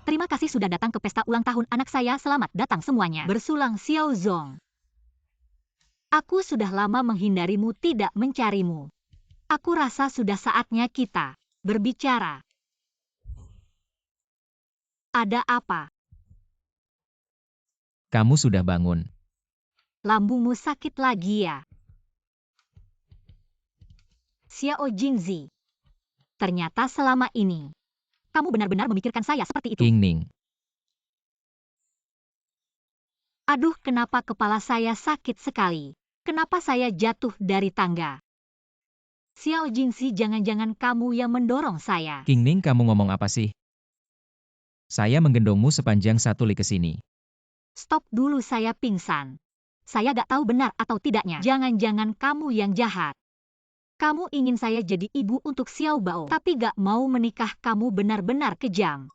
Terima kasih sudah datang ke pesta ulang tahun anak saya. Selamat datang semuanya. Bersulang Xiao Zong. Aku sudah lama menghindarimu, tidak mencarimu. Aku rasa sudah saatnya kita berbicara. Ada apa? Kamu sudah bangun. Lambungmu sakit lagi ya? Xiao Jingzi. Ternyata selama ini kamu benar-benar memikirkan saya seperti itu. Qingning. Aduh, kenapa kepala saya sakit sekali? Kenapa saya jatuh dari tangga? Xiao Jingzi, jangan-jangan kamu yang mendorong saya. Qingning, kamu ngomong apa sih? Saya menggendongmu sepanjang 1 li ke sini. Stop dulu, saya pingsan. Saya gak tahu benar atau tidaknya. Jangan-jangan kamu yang jahat. Kamu ingin saya jadi ibu untuk Xiao Bao, tapi gak mau menikah. Kamu benar-benar kejam.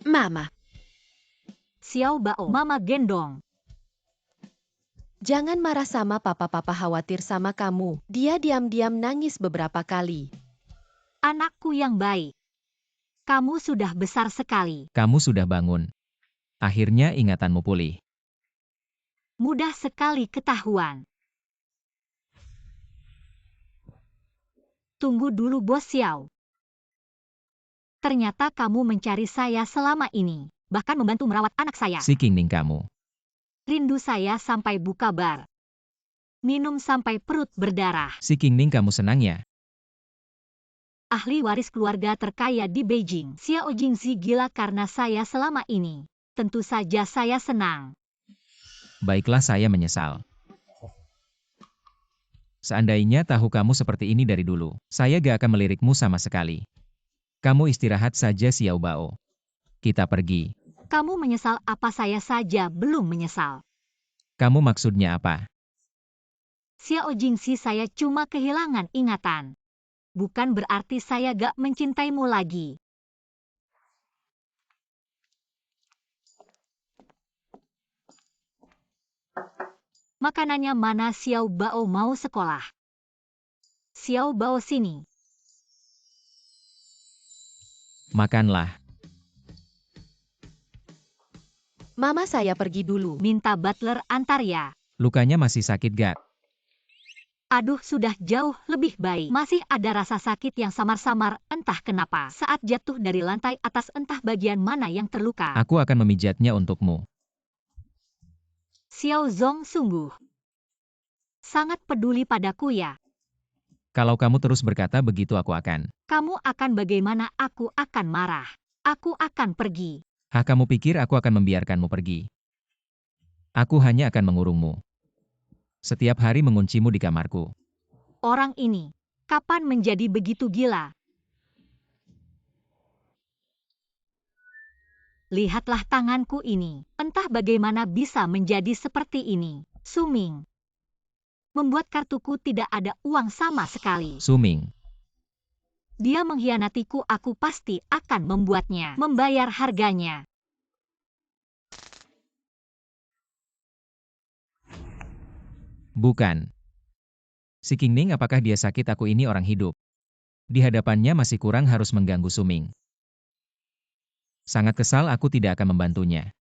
Mama. Xiao Bao, Mama gendong. Jangan marah sama papa khawatir sama kamu. Dia diam-diam nangis beberapa kali. Anakku yang baik. Kamu sudah besar sekali. Kamu sudah bangun. Akhirnya ingatanmu pulih. Mudah sekali ketahuan. Tunggu dulu, Bos Xiao. Ternyata kamu mencari saya selama ini, bahkan membantu merawat anak saya. Si Qingning kamu. Rindu saya sampai buka bar. Minum sampai perut berdarah. Si Qingning kamu senang ya? Ahli waris keluarga terkaya di Beijing. Xiao Jingzi gila karena saya selama ini. Tentu saja saya senang. Baiklah, saya menyesal. Seandainya tahu kamu seperti ini dari dulu, saya gak akan melirikmu sama sekali. Kamu istirahat saja, Xiao Bao. Kita pergi. Kamu menyesal apa? Saya saja belum menyesal. Kamu maksudnya apa? Xiao Jingzi, saya cuma kehilangan ingatan. Bukan berarti saya gak mencintaimu lagi. Makanannya mana? Xiao Bao mau sekolah. Xiao Bao, sini. Makanlah. Mama, saya pergi dulu. Minta butler antar ya. Lukanya masih sakit gak? Aduh, sudah jauh lebih baik. Masih ada rasa sakit yang samar-samar, entah kenapa. Saat jatuh dari lantai atas, entah bagian mana yang terluka. Aku akan memijatnya untukmu. Xiao Zong sungguh sangat peduli padaku ya. Kalau kamu terus berkata begitu, aku akan. Kamu akan bagaimana? Aku akan marah. Aku akan pergi. Kamu pikir aku akan membiarkanmu pergi? Aku hanya akan mengurungmu. Setiap hari menguncimu di kamarku. Orang ini, kapan menjadi begitu gila? Lihatlah tanganku ini. Entah bagaimana bisa menjadi seperti ini. Suming. Membuat kartuku tidak ada uang sama sekali. Suming. Dia mengkhianatiku, aku pasti akan membuatnya membayar harganya. Bukan. Si Qingning, apakah dia sakit? Aku ini orang hidup. Di hadapannya masih kurang harus mengganggu Suming. Sangat kesal, aku tidak akan membantunya.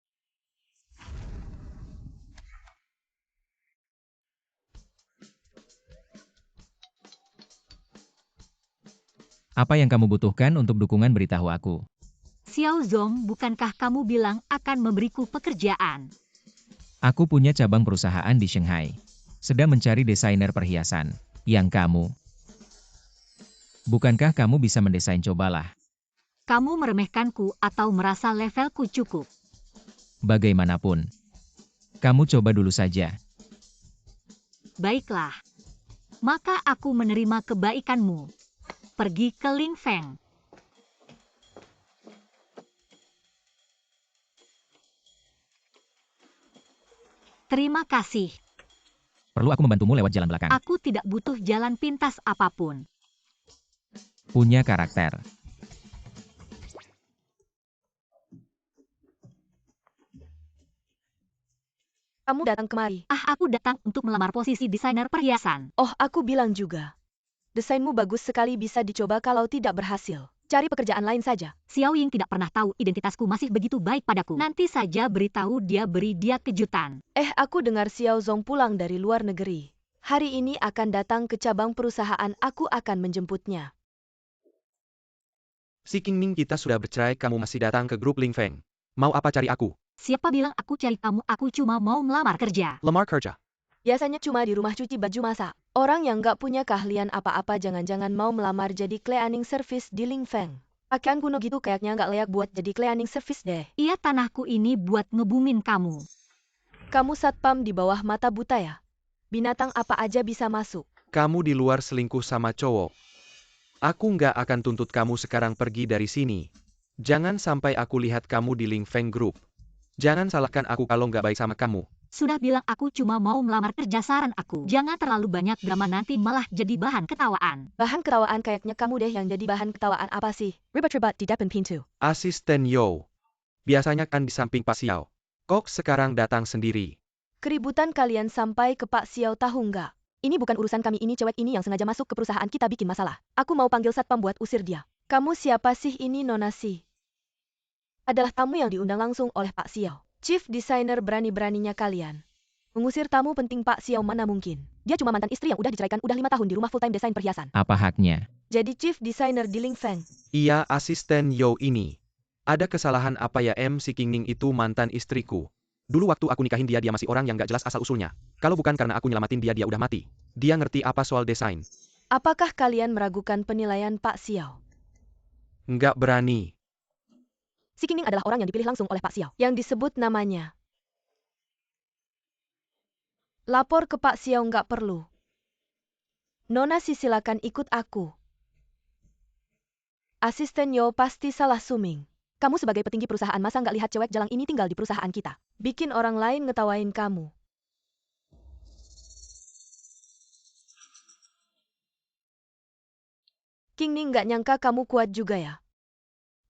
Apa yang kamu butuhkan untuk dukungan, beritahu aku. Xiao Zong, bukankah kamu bilang akan memberiku pekerjaan? Aku punya cabang perusahaan di Shanghai. Sedang mencari desainer perhiasan. Yang kamu. Bukankah kamu bisa mendesain? Cobalah. Kamu meremehkanku atau merasa levelku cukup? Bagaimanapun. Kamu coba dulu saja. Baiklah. Maka aku menerima kebaikanmu. Pergi ke Ling Feng. Terima kasih. Perlu aku membantumu lewat jalan belakang? Aku tidak butuh jalan pintas apapun. Punya karakter. Kamu datang kemari. Aku datang untuk melamar posisi desainer perhiasan. Oh, aku bilang juga. Desainmu bagus sekali, bisa dicoba. Kalau tidak berhasil, cari pekerjaan lain saja. Xiao Ying tidak pernah tahu identitasku masih begitu baik padaku. Nanti saja beritahu dia, beri dia kejutan. Aku dengar Xiao Zong pulang dari luar negeri. Hari ini akan datang ke cabang perusahaan, aku akan menjemputnya. Si Qingning, kita sudah bercerai, kamu masih datang ke grup Ling Feng. Mau apa cari aku? Siapa bilang aku cari kamu? Aku cuma mau melamar kerja. Lamar kerja. Biasanya cuma di rumah cuci baju masak. Orang yang nggak punya keahlian apa-apa jangan-jangan mau melamar jadi cleaning service di Ling Feng. Pakaian kuno gitu kayaknya nggak layak buat jadi cleaning service deh. Iya, tanahku ini buat ngebumin kamu. Kamu satpam di bawah mata buta ya? Binatang apa aja bisa masuk. Kamu di luar selingkuh sama cowok. Aku nggak akan tuntut kamu sekarang, pergi dari sini. Jangan sampai aku lihat kamu di Ling Feng Group. Jangan salahkan aku kalau nggak baik sama kamu. Sudah bilang aku cuma mau melamar kerja, saran aku. Jangan terlalu banyak drama, nanti malah jadi bahan ketawaan. Bahan ketawaan kayaknya kamu deh yang jadi bahan ketawaan. Apa sih? Ribet di depan pintu. Asisten Yo. Biasanya kan di samping Pak Xiao. Kok sekarang datang sendiri? Keributan kalian sampai ke Pak Xiao, tahu nggak? Ini bukan urusan kami, ini cewek ini yang sengaja masuk ke perusahaan kita bikin masalah. Aku mau panggil satpam buat usir dia. Kamu siapa sih? Ini Nona Si. Adalah tamu yang diundang langsung oleh Pak Xiao. Chief Designer, berani-beraninya kalian mengusir tamu penting Pak Xiao, mana mungkin. Dia cuma mantan istri yang udah diceraikan, udah 5 tahun di rumah full-time desain perhiasan. Apa haknya? Jadi Chief Designer di Ling Feng. Iya, asisten Yo ini. Ada kesalahan apa ya? Si Qingning itu mantan istriku. Dulu waktu aku nikahin dia masih orang yang gak jelas asal-usulnya. Kalau bukan karena aku nyelamatin dia udah mati. Dia ngerti apa soal desain? Apakah kalian meragukan penilaian Pak Xiao? Nggak berani. Si Qingning adalah orang yang dipilih langsung oleh Pak Xiao, yang disebut namanya. Lapor ke Pak Xiao nggak perlu. Nona Si, silakan ikut aku. Asisten Yo pasti salah Suming. Kamu sebagai petinggi perusahaan masa nggak lihat cewek jalang ini tinggal di perusahaan kita? Bikin orang lain ngetawain kamu. Qingning, nggak nyangka kamu kuat juga ya.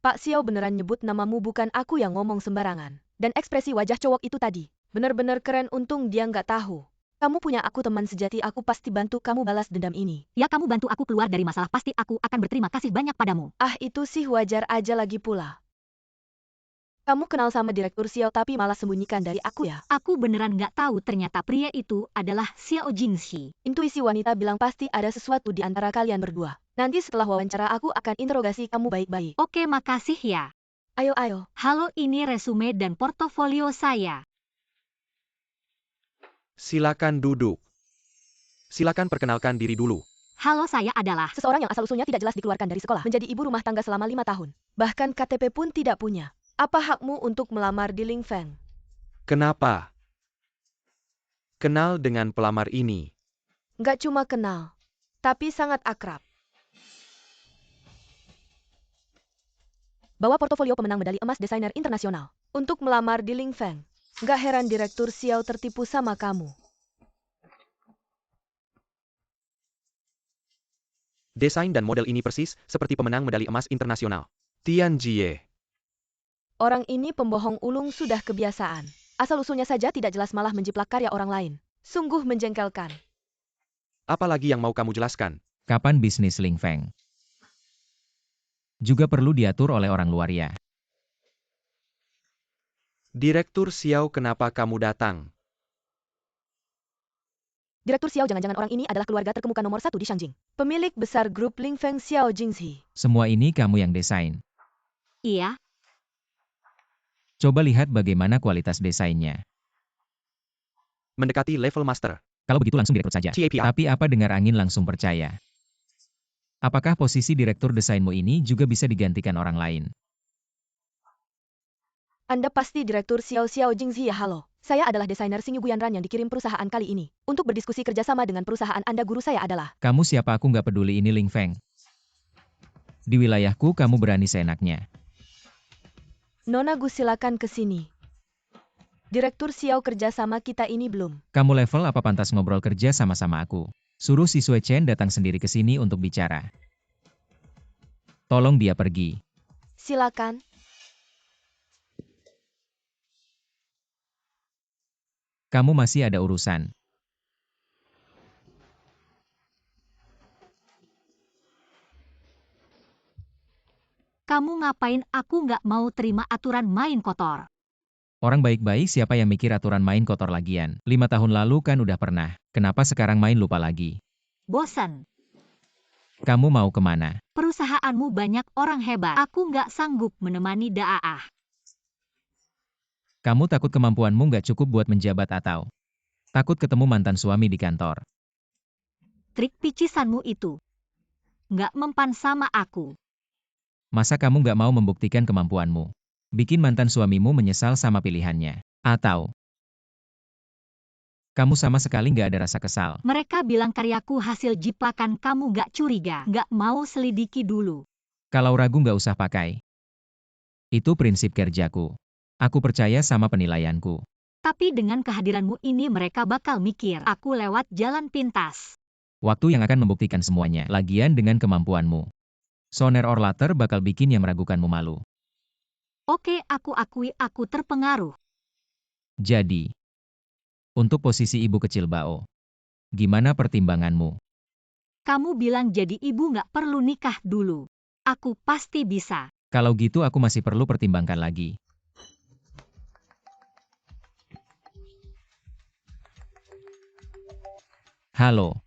Pak Xiao beneran nyebut namamu, bukan aku yang ngomong sembarangan. Dan ekspresi wajah cowok itu tadi, bener-bener keren, untung dia nggak tahu. Kamu punya aku teman sejati, aku pasti bantu kamu balas dendam ini. Ya, kamu bantu aku keluar dari masalah, pasti aku akan berterima kasih banyak padamu. Itu sih wajar aja, lagi pula. Kamu kenal sama Direktur Xiao tapi malah sembunyikan dari aku ya? Aku beneran nggak tahu ternyata pria itu adalah Xiao Jingxi. Intuisi wanita bilang pasti ada sesuatu di antara kalian berdua. Nanti setelah wawancara aku akan interogasi kamu baik-baik. Oke, makasih ya. Ayo. Halo, ini resume dan portofolio saya. Silakan duduk. Silakan perkenalkan diri dulu. Halo, saya adalah seseorang yang asal-usulnya tidak jelas, dikeluarkan dari sekolah, menjadi ibu rumah tangga selama 5 tahun. Bahkan KTP pun tidak punya. Apa hakmu untuk melamar di Ling Feng? Kenapa? Kenal dengan pelamar ini? Nggak cuma kenal, tapi sangat akrab. Bawa portofolio pemenang medali emas desainer internasional untuk melamar di Ling Feng. Nggak heran Direktur Xiao tertipu sama kamu. Desain dan model ini persis seperti pemenang medali emas internasional. Tian Jie. Orang ini pembohong ulung sudah kebiasaan. Asal-usulnya saja tidak jelas malah menjiplak karya orang lain. Sungguh menjengkelkan. Apa lagi yang mau kamu jelaskan? Kapan bisnis Ling Feng? Juga perlu diatur oleh orang luar ya. Direktur Xiao, kenapa kamu datang? Direktur Xiao, jangan-jangan orang ini adalah keluarga terkemuka nomor 1 di Shangjing. Pemilik besar grup Ling Feng Xiao Jingzi. Semua ini kamu yang desain. Iya, Coba lihat bagaimana kualitas desainnya. Mendekati level master. Kalau begitu langsung direkrut saja. CAPR. Tapi apa dengar angin langsung percaya? Apakah posisi direktur desainmu ini juga bisa digantikan orang lain? Anda pasti Direktur Xiao Jingzi ya? Halo. Saya adalah desainer Xingyu Guyanran yang dikirim perusahaan kali ini. Untuk berdiskusi kerjasama dengan perusahaan Anda, guru saya adalah. Kamu siapa? Aku nggak peduli, ini Ling Feng. Di wilayahku kamu berani seenaknya. Nona Gu, silakan ke sini. Direktur Xiao, kerjasama kita ini belum. Kamu level apa pantas ngobrol kerja sama-sama aku? Suruh si Sue Chen datang sendiri ke sini untuk bicara. Tolong dia pergi. Silakan. Kamu masih ada urusan. kamu ngapain? Aku nggak mau terima aturan main kotor. Orang baik-baik siapa yang mikir aturan main kotor lagian? 5 tahun lalu kan udah pernah. Kenapa sekarang main lupa lagi? Bosan. Kamu mau kemana? Perusahaanmu banyak orang hebat. Aku nggak sanggup menemani Daah. Kamu takut kemampuanmu nggak cukup buat menjabat atau takut ketemu mantan suami di kantor? Trik picisanmu itu nggak mempan sama aku. Masa kamu nggak mau membuktikan kemampuanmu? Bikin mantan suamimu menyesal sama pilihannya? Atau kamu sama sekali nggak ada rasa kesal? Mereka bilang karyaku hasil jiplakan, kamu nggak curiga? Nggak mau selidiki dulu? Kalau ragu nggak usah pakai. Itu prinsip kerjaku. Aku percaya sama penilaianku. Tapi dengan kehadiranmu ini mereka bakal mikir aku lewat jalan pintas. Waktu yang akan membuktikan semuanya. Lagian dengan kemampuanmu, sooner or later bakal bikin yang meragukanmu malu. Oke, aku akui aku terpengaruh. Jadi, untuk posisi ibu kecil Bao, gimana pertimbanganmu? Kamu bilang jadi ibu nggak perlu nikah dulu. Aku pasti bisa. Kalau gitu aku masih perlu pertimbangkan lagi. Halo,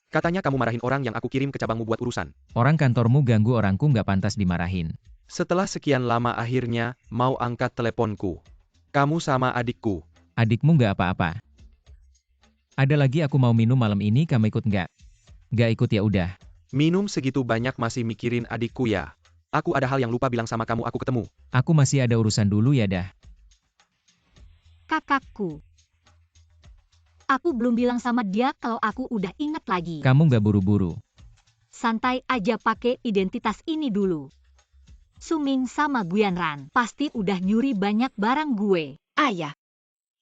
Katanya kamu marahin orang yang aku kirim ke cabangmu buat urusan. orang kantormu ganggu orangku nggak pantas dimarahin. Setelah sekian lama akhirnya mau angkat teleponku. Kamu sama adikku. Adikmu nggak apa-apa. Ada lagi aku mau minum malam ini, kamu ikut nggak? Nggak ikut ya udah. Minum segitu banyak masih mikirin adikku ya. Aku ada hal yang lupa bilang sama kamu, aku ketemu. Aku masih ada urusan dulu ya dah. Kakakku. Aku belum bilang sama dia kalau aku udah ingat lagi. Kamu nggak buru-buru. Santai aja, pakai identitas ini dulu. Suming sama Guyanran pasti udah nyuri banyak barang gue. Ayah,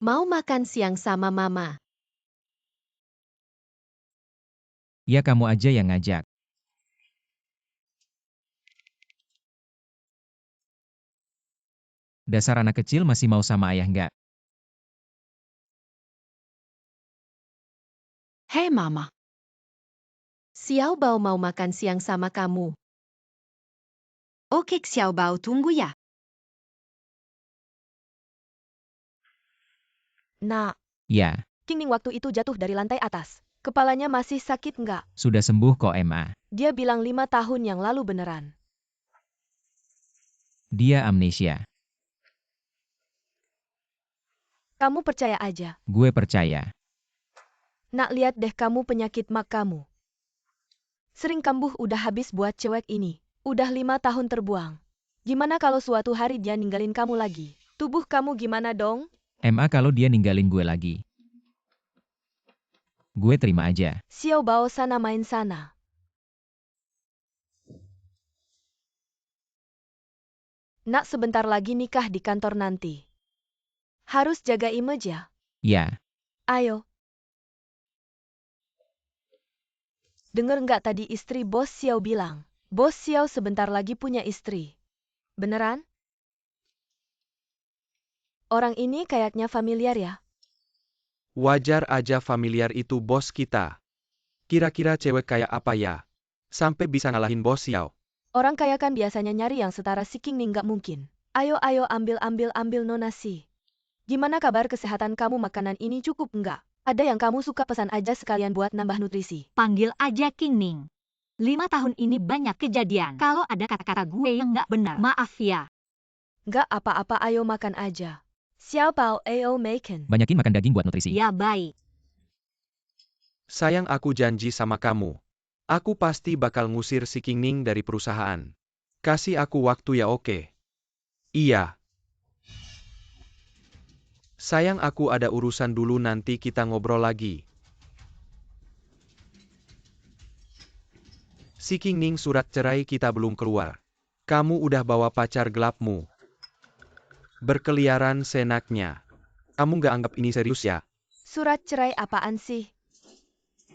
mau makan siang sama mama? Ya kamu aja yang ngajak. Dasar anak kecil masih mau sama ayah nggak? Hei Mama, Xiao Bao mau makan siang sama kamu. oke Xiao Bao, tunggu ya. Nak, Ya, Qingning waktu itu jatuh dari lantai atas. Kepalanya masih sakit nggak? sudah sembuh kok MA. Dia bilang 5 tahun yang lalu beneran. Dia amnesia. Kamu percaya aja. Gue percaya. Nak, lihat deh kamu penyakit mak kamu. Sering kambuh udah habis buat cewek ini. Udah 5 tahun terbuang. Gimana kalau suatu hari dia ninggalin kamu lagi? Tubuh kamu gimana dong? MA kalau dia ninggalin gue lagi, gue terima aja. Xiao Bao, sana main sana. Nak, sebentar lagi nikah di kantor nanti. Harus jaga image ya. Ya, Ayo. Dengar nggak tadi istri Bos Xiao bilang? Bos Xiao sebentar lagi punya istri. Beneran? Orang ini kayaknya familiar ya. Wajar aja familiar itu bos kita. Kira-kira cewek kayak apa ya? Sampai bisa ngalahin bos Xiao. Orang kaya kan biasanya nyari yang setara si King Ning, nggak mungkin. Ayo ambil Nona Si. Gimana kabar kesehatan kamu, makanan ini cukup nggak? Ada yang kamu suka, pesan aja sekalian buat nambah nutrisi. Panggil aja King Ning. 5 tahun ini banyak kejadian. Kalau ada kata-kata gue yang nggak benar, maaf ya. Nggak apa-apa, ayo makan aja. Xiao Bao Ao Maken. Banyakin makan daging buat nutrisi. Ya baik. Sayang, aku janji sama kamu. Aku pasti bakal ngusir si King Ning dari perusahaan. Kasih aku waktu ya, oke? Iya. Sayang, aku ada urusan dulu, nanti kita ngobrol lagi. Si King Ning, surat cerai kita belum keluar. Kamu udah bawa pacar gelapmu. Berkeliaran senaknya. Kamu nggak anggap ini serius ya? Surat cerai apaan sih?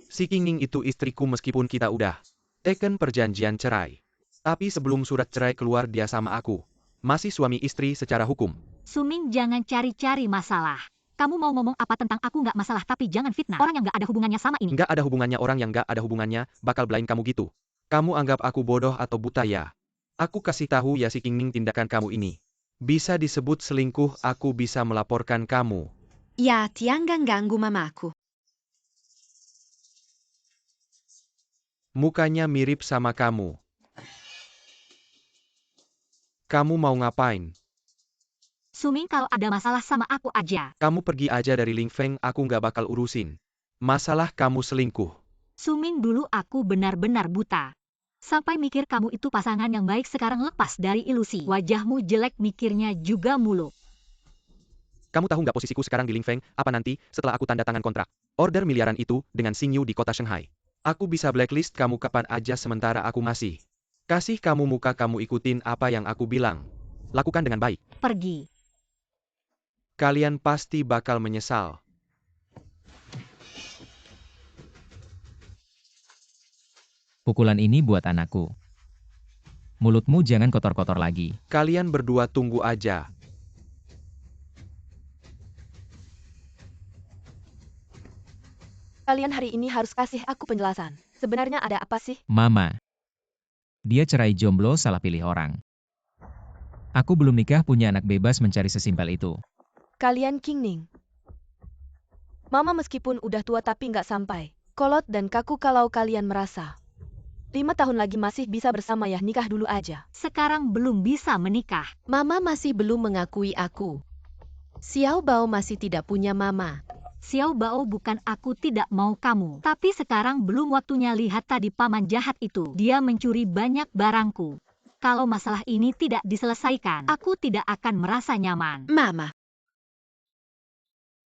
Si King Ning itu istriku meskipun kita udah teken perjanjian cerai. Tapi sebelum surat cerai keluar dia sama aku masih suami istri secara hukum. Suming, jangan cari-cari masalah. Kamu mau ngomong apa tentang aku nggak masalah, tapi jangan fitnah orang yang nggak ada hubungannya sama ini. Nggak ada hubungannya, orang yang nggak ada hubungannya bakal belain kamu gitu. Kamu anggap aku bodoh atau buta ya? Aku kasih tahu ya si King Ning, tindakan kamu ini bisa disebut selingkuh, aku bisa melaporkan kamu. Ya, jangan ganggu mamaku. Mukanya mirip sama kamu. Kamu mau ngapain? Suming, kalau ada masalah sama aku aja. Kamu pergi aja dari Ling Feng, aku nggak bakal urusin. Masalah kamu selingkuh. Suming, dulu aku benar-benar buta. Sampai mikir kamu itu pasangan yang baik, sekarang lepas dari ilusi. Wajahmu jelek, mikirnya juga muluk. Kamu tahu nggak posisiku sekarang di Ling Feng, apa nanti, setelah aku tanda tangan kontrak order miliaran itu, dengan Xing Yu di kota Shanghai. Aku bisa blacklist kamu kapan aja, sementara aku masih kasih kamu muka, kamu ikutin apa yang aku bilang. Lakukan dengan baik. Pergi. Kalian pasti bakal menyesal. Pukulan ini buat anakku. Mulutmu jangan kotor-kotor lagi. Kalian berdua tunggu aja. Kalian hari ini harus kasih aku penjelasan. Sebenarnya ada apa sih? Mama. Dia cerai jomblo, salah pilih orang. Aku belum nikah, punya anak, bebas mencari sesimpel itu. Kalian King Ning. Mama meskipun udah tua tapi nggak sampai kolot dan kaku. Kalau kalian merasa 5 tahun lagi masih bisa bersama, ya nikah dulu aja. Sekarang belum bisa menikah. Mama masih belum mengakui aku. Xiao Bao masih tidak punya mama. Xiao Bao, bukan aku tidak mau kamu. Tapi sekarang belum waktunya. Lihat tadi paman jahat itu. Dia mencuri banyak barangku. Kalau masalah ini tidak diselesaikan, aku tidak akan merasa nyaman. Mama,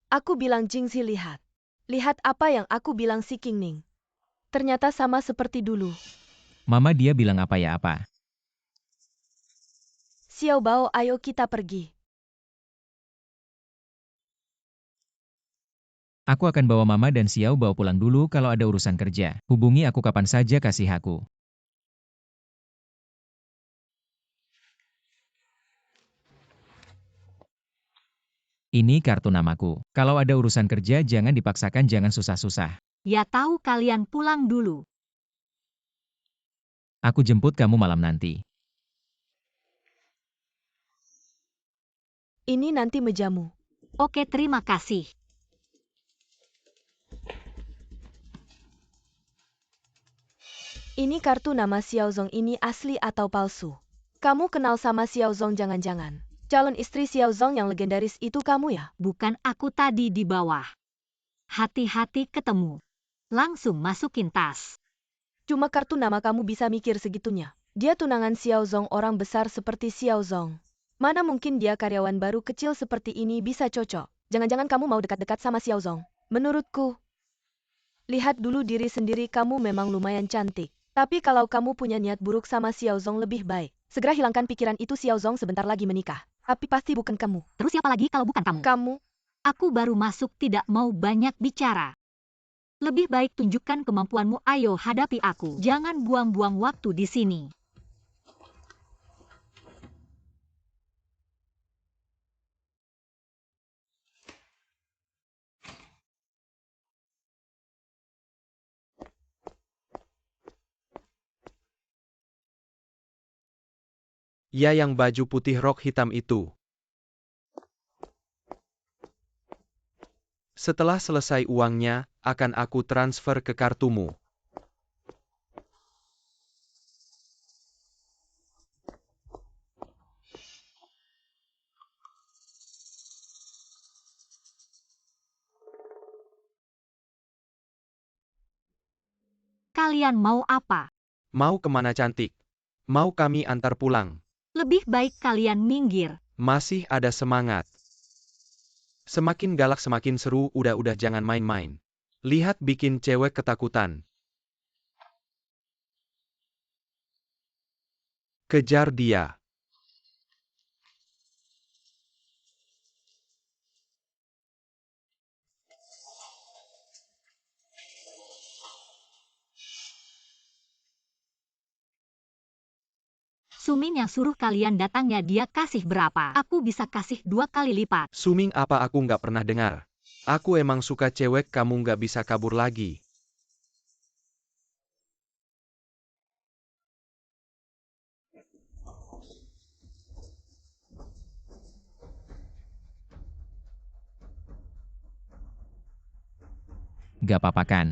Aku bilang Jingzi, lihat. Lihat apa yang aku bilang, si King Ning. Ternyata sama seperti dulu. Mama, dia bilang apa ya apa? Xiao Bao, ayo kita pergi. Aku akan bawa Mama dan Xiao Bao pulang dulu, kalau ada urusan kerja. Hubungi aku kapan saja, kasih aku. Ini kartu namaku. Kalau ada urusan kerja jangan dipaksakan, jangan susah-susah. Ya tahu, kalian pulang dulu. Aku jemput kamu malam nanti. Ini nanti mejamu. Oke, terima kasih. Ini kartu nama Xiao Zong, ini asli atau palsu? Kamu kenal sama Xiao Zong jangan-jangan? Calon istri Xiao Zong yang legendaris itu kamu ya? Bukan aku tadi di bawah. Hati-hati ketemu. Langsung masukin tas. Cuma kartu nama kamu bisa mikir segitunya. Dia tunangan Xiao Zong, orang besar seperti Xiao Zong. Mana mungkin dia karyawan baru kecil seperti ini bisa cocok? Jangan-jangan kamu mau dekat-dekat sama Xiao Zong? Menurutku, lihat dulu diri sendiri, kamu memang lumayan cantik. Tapi kalau kamu punya niat buruk sama Xiao Zong, lebih baik segera hilangkan pikiran itu. Xiao Zong sebentar lagi menikah. Tapi pasti bukan kamu. Terus siapa lagi kalau bukan kamu? Kamu. Aku baru masuk, tidak mau banyak bicara. Lebih baik tunjukkan kemampuanmu, ayo hadapi aku. Jangan buang-buang waktu di sini. Ya, yang baju putih rok hitam itu. Setelah selesai uangnya, akan aku transfer ke kartumu. Kalian mau apa? Mau kemana cantik? Mau kami antar pulang? Lebih baik kalian minggir. Masih ada semangat. Semakin galak semakin seru, udah jangan main-main. Lihat bikin cewek ketakutan. Kejar dia. Suming yang suruh kalian datangnya dia kasih berapa? Aku bisa kasih 2 kali lipat. Suming apa aku nggak pernah dengar. Aku emang suka cewek, kamu nggak bisa kabur lagi. Gak apa-apa kan?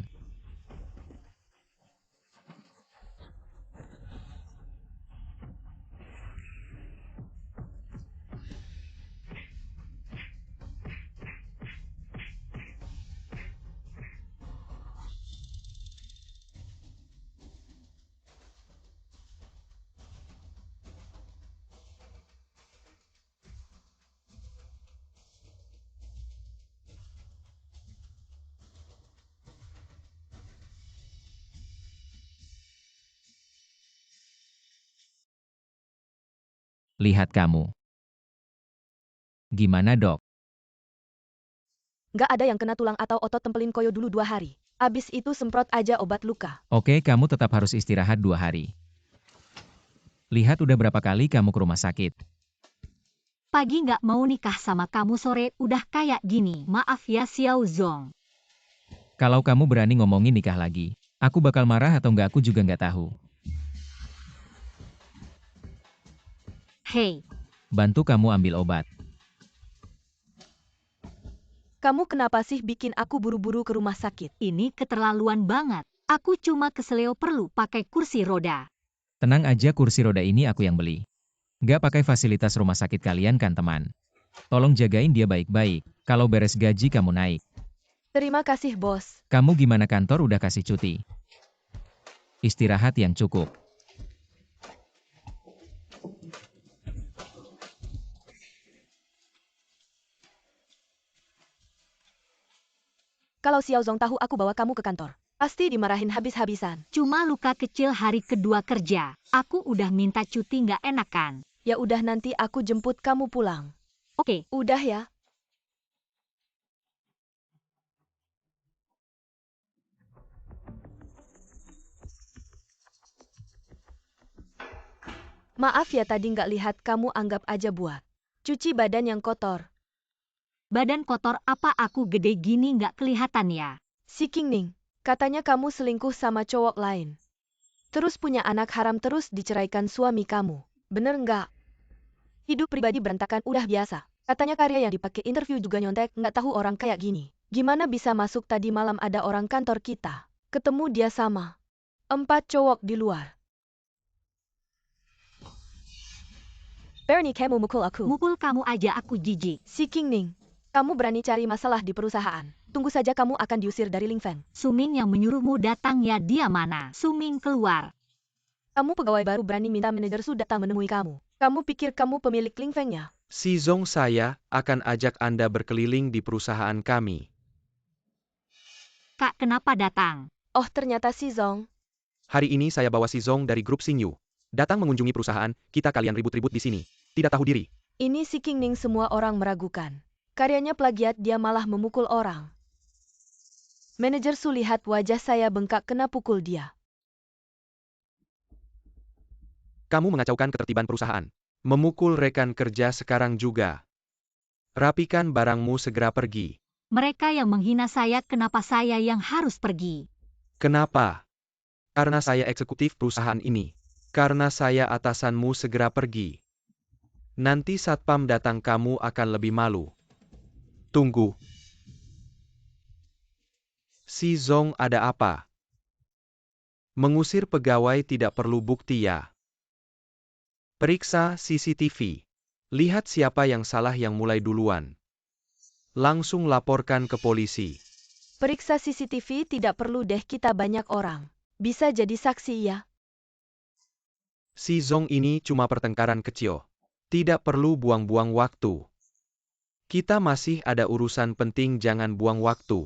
Lihat kamu. Gimana dok? Nggak ada yang kena tulang atau otot, tempelin koyo dulu 2 hari. Abis itu semprot aja obat luka. Oke, kamu tetap harus istirahat 2 hari. Lihat udah berapa kali kamu ke rumah sakit. Pagi nggak mau nikah sama kamu, sore udah kayak gini. Maaf ya Xiao Zong. Kalau kamu berani ngomongin nikah lagi, aku bakal marah atau nggak aku juga nggak tahu. Hei, Bantu kamu ambil obat. Kamu kenapa sih bikin aku buru-buru ke rumah sakit? ini keterlaluan banget. Aku cuma keseleo perlu pakai kursi roda. Tenang aja, kursi roda ini aku yang beli. Nggak pakai fasilitas rumah sakit kalian kan teman. Tolong jagain dia baik-baik, kalau beres gaji kamu naik. Terima kasih bos. Kamu gimana, kantor udah kasih cuti? Istirahat yang cukup. Kalau Xiao Zong tahu aku bawa kamu ke kantor, pasti dimarahin habis-habisan. Cuma luka kecil hari kedua kerja. Aku udah minta cuti nggak enak kan? Ya udah, nanti aku jemput kamu pulang. Oke, Udah ya. Maaf ya tadi nggak lihat, kamu anggap aja buat cuci badan yang kotor. badan kotor apa aku gede gini nggak kelihatan ya? Si Qingning, katanya kamu selingkuh sama cowok lain. Terus punya anak haram, terus diceraikan suami kamu. Bener nggak? Hidup pribadi berantakan udah biasa. Katanya karya yang dipakai interview juga nyontek, nggak tahu orang kayak gini. Gimana bisa masuk? Tadi malam ada orang kantor kita. Ketemu dia sama 4 cowok di luar. Bernie, kamu mukul aku. Mukul kamu aja aku jijik. Si Qingning, kamu berani cari masalah di perusahaan. Tunggu saja, kamu akan diusir dari Lingfeng. Suming yang menyuruhmu datang ya, dia mana? Suming keluar. Kamu pegawai baru berani minta manajer Su datang menemui kamu. Kamu pikir kamu pemilik Lingfengnya? Si Zong, saya akan ajak Anda berkeliling di perusahaan kami. Kak, kenapa datang? Oh, ternyata si Zong. Hari ini saya bawa si Zong dari grup Xingyu. Datang mengunjungi perusahaan, kita kalian ribut-ribut di sini. Tidak tahu diri. Ini si Qingning, semua orang meragukan. Karyanya plagiat, dia malah memukul orang. Manajer Su lihat wajah saya bengkak kena pukul dia. Kamu mengacaukan ketertiban perusahaan. Memukul rekan kerja sekarang juga. Rapikan barangmu, segera pergi. Mereka yang menghina saya, kenapa saya yang harus pergi? Kenapa? Karena saya eksekutif perusahaan ini. Karena saya atasanmu, segera pergi. Nanti satpam datang kamu akan lebih malu. Tunggu. Si Zong ada apa? Mengusir pegawai tidak perlu bukti ya. Periksa CCTV. Lihat siapa yang salah yang mulai duluan. Langsung laporkan ke polisi. Periksa CCTV tidak perlu deh, kita banyak orang. Bisa jadi saksi ya. Si Zong ini cuma pertengkaran kecil. Tidak perlu buang-buang waktu. Kita masih ada urusan penting, jangan buang waktu.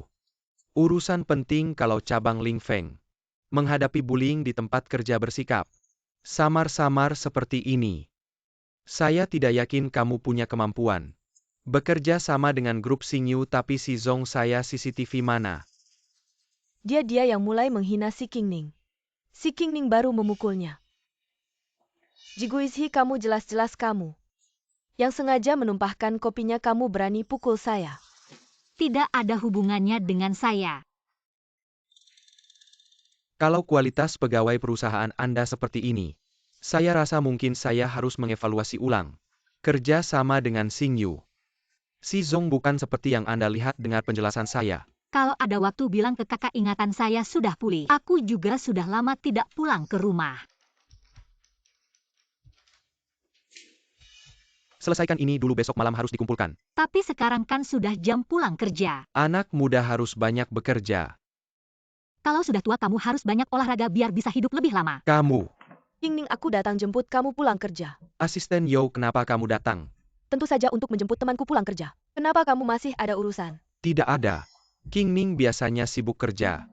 Urusan penting kalau cabang Ling Feng. Menghadapi bullying di tempat kerja bersikap samar-samar seperti ini. Saya tidak yakin kamu punya kemampuan. Bekerja sama dengan grup Xingyu, tapi si Zong saya CCTV mana? Dia yang mulai menghina si Qingning. Si Qingning baru memukulnya. Jiguizhi, kamu jelas-jelas kamu. Yang sengaja menumpahkan kopinya, kamu berani pukul saya. Tidak ada hubungannya dengan saya. Kalau kualitas pegawai perusahaan Anda seperti ini, saya rasa mungkin saya harus mengevaluasi ulang. Kerja sama dengan Xingyu. Si Zong bukan seperti yang Anda lihat. Dengar penjelasan saya. Kalau ada waktu bilang ke kakak, ingatan saya sudah pulih. Aku juga sudah lama tidak pulang ke rumah. Selesaikan ini dulu, besok malam harus dikumpulkan. Tapi sekarang kan sudah jam pulang kerja. Anak muda harus banyak bekerja. Kalau sudah tua kamu harus banyak olahraga biar bisa hidup lebih lama. Kamu, Qingning, aku datang jemput kamu pulang kerja. asisten Yo, kenapa kamu datang? Tentu saja untuk menjemput temanku pulang kerja. Kenapa kamu masih ada urusan? Tidak ada. Qingning biasanya sibuk kerja.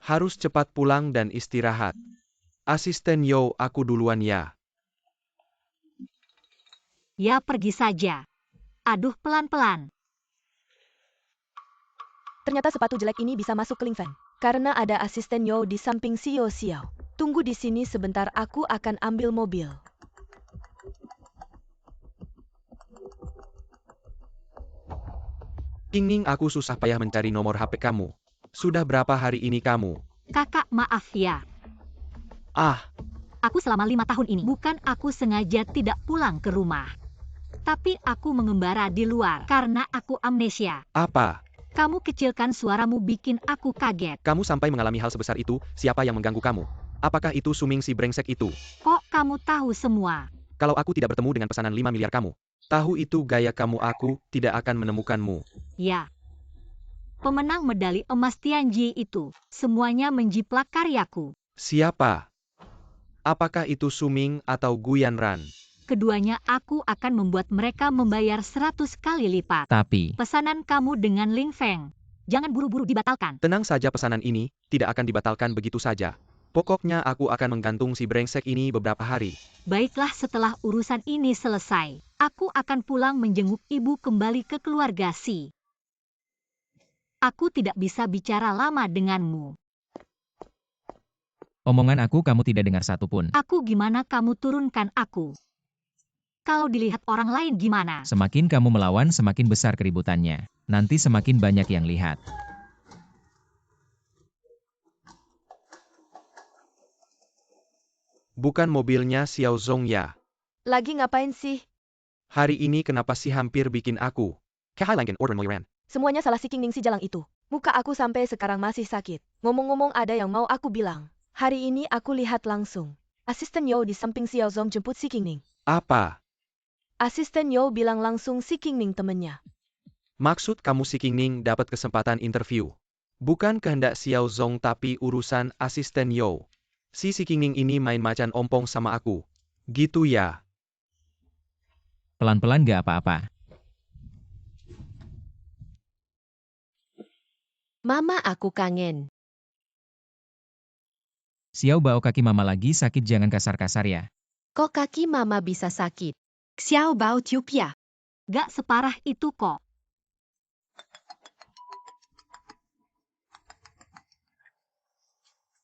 Harus cepat pulang dan istirahat. Asisten Yo, aku duluan ya. Ya pergi saja. Aduh, pelan-pelan. Ternyata sepatu jelek ini bisa masuk ke Ling Feng. Karena ada asisten Yo di samping Xiao Xiao. Tunggu di sini sebentar, aku akan ambil mobil. Qingning, aku susah payah mencari nomor HP kamu. Sudah berapa hari ini kamu? Kakak, maaf ya. Ah, Aku selama 5 tahun ini. Bukan aku sengaja tidak pulang ke rumah. Tapi aku mengembara di luar karena aku amnesia. apa? Kamu kecilkan suaramu bikin aku kaget. Kamu sampai mengalami hal sebesar itu, siapa yang mengganggu kamu? Apakah itu Suming si brengsek itu? Kok kamu tahu semua? Kalau aku tidak bertemu dengan pesanan 5 miliar kamu, tahu itu gaya kamu, aku tidak akan menemukanmu. Ya. Pemenang medali emas Tianji itu, semuanya menjiplak karyaku. Siapa? Apakah itu Suming atau Guyan Ran? Keduanya aku akan membuat mereka membayar 100 kali lipat. Tapi, Pesanan kamu dengan Ling Feng. Jangan buru-buru dibatalkan. Tenang saja, pesanan ini tidak akan dibatalkan begitu saja. Pokoknya aku akan menggantung si brengsek ini beberapa hari. Baiklah, setelah urusan ini selesai, aku akan pulang menjenguk ibu kembali ke keluarga Si. Aku tidak bisa bicara lama denganmu. omongan aku kamu tidak dengar satu pun. Aku gimana kamu turunkan aku? Kalau dilihat orang lain gimana? Semakin kamu melawan, semakin besar keributannya. Nanti semakin banyak yang lihat. Bukan mobilnya Xiao Zong ya? Lagi ngapain sih? Hari ini kenapa sih hampir bikin aku? Kehilangan order Moiran. Semuanya salah si Qingning si jalang itu. Muka aku sampai sekarang masih sakit. Ngomong-ngomong, ada yang mau aku bilang. Hari ini aku lihat langsung. Asisten Yo di samping Xiao Zong jemput si Qingning. Apa? Asisten Yo bilang langsung si Qingning temennya. Maksud kamu si Qingning dapat kesempatan interview? Bukan kehendak Xiao Zong tapi urusan asisten Yo. Si Qingning ini main macan ompong sama aku. Gitu ya? Pelan-pelan gak apa-apa. Mama, aku kangen. Xiao Bao, kaki mama lagi sakit, jangan kasar-kasar ya. Kok kaki mama bisa sakit? Xiao Bao tiup ya. Gak separah itu kok.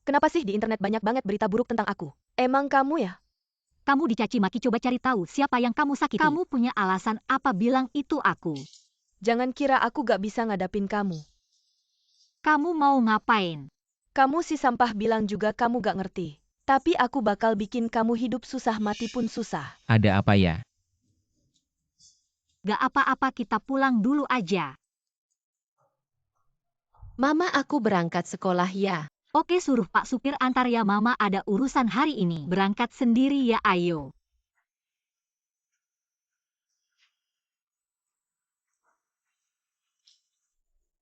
Kenapa sih di internet banyak banget berita buruk tentang aku? Emang kamu ya? Kamu dicaci maki, coba cari tahu siapa yang kamu sakiti. Kamu punya alasan apa bilang itu aku? Jangan kira aku gak bisa ngadapin kamu. Kamu mau ngapain? Kamu si sampah bilang juga kamu gak ngerti. Tapi aku bakal bikin kamu hidup susah mati pun susah. Ada apa ya? Gak apa-apa, kita pulang dulu aja. Mama, aku berangkat sekolah ya. Oke, suruh Pak supir antar ya, Mama ada urusan hari ini. Berangkat sendiri ya, ayo.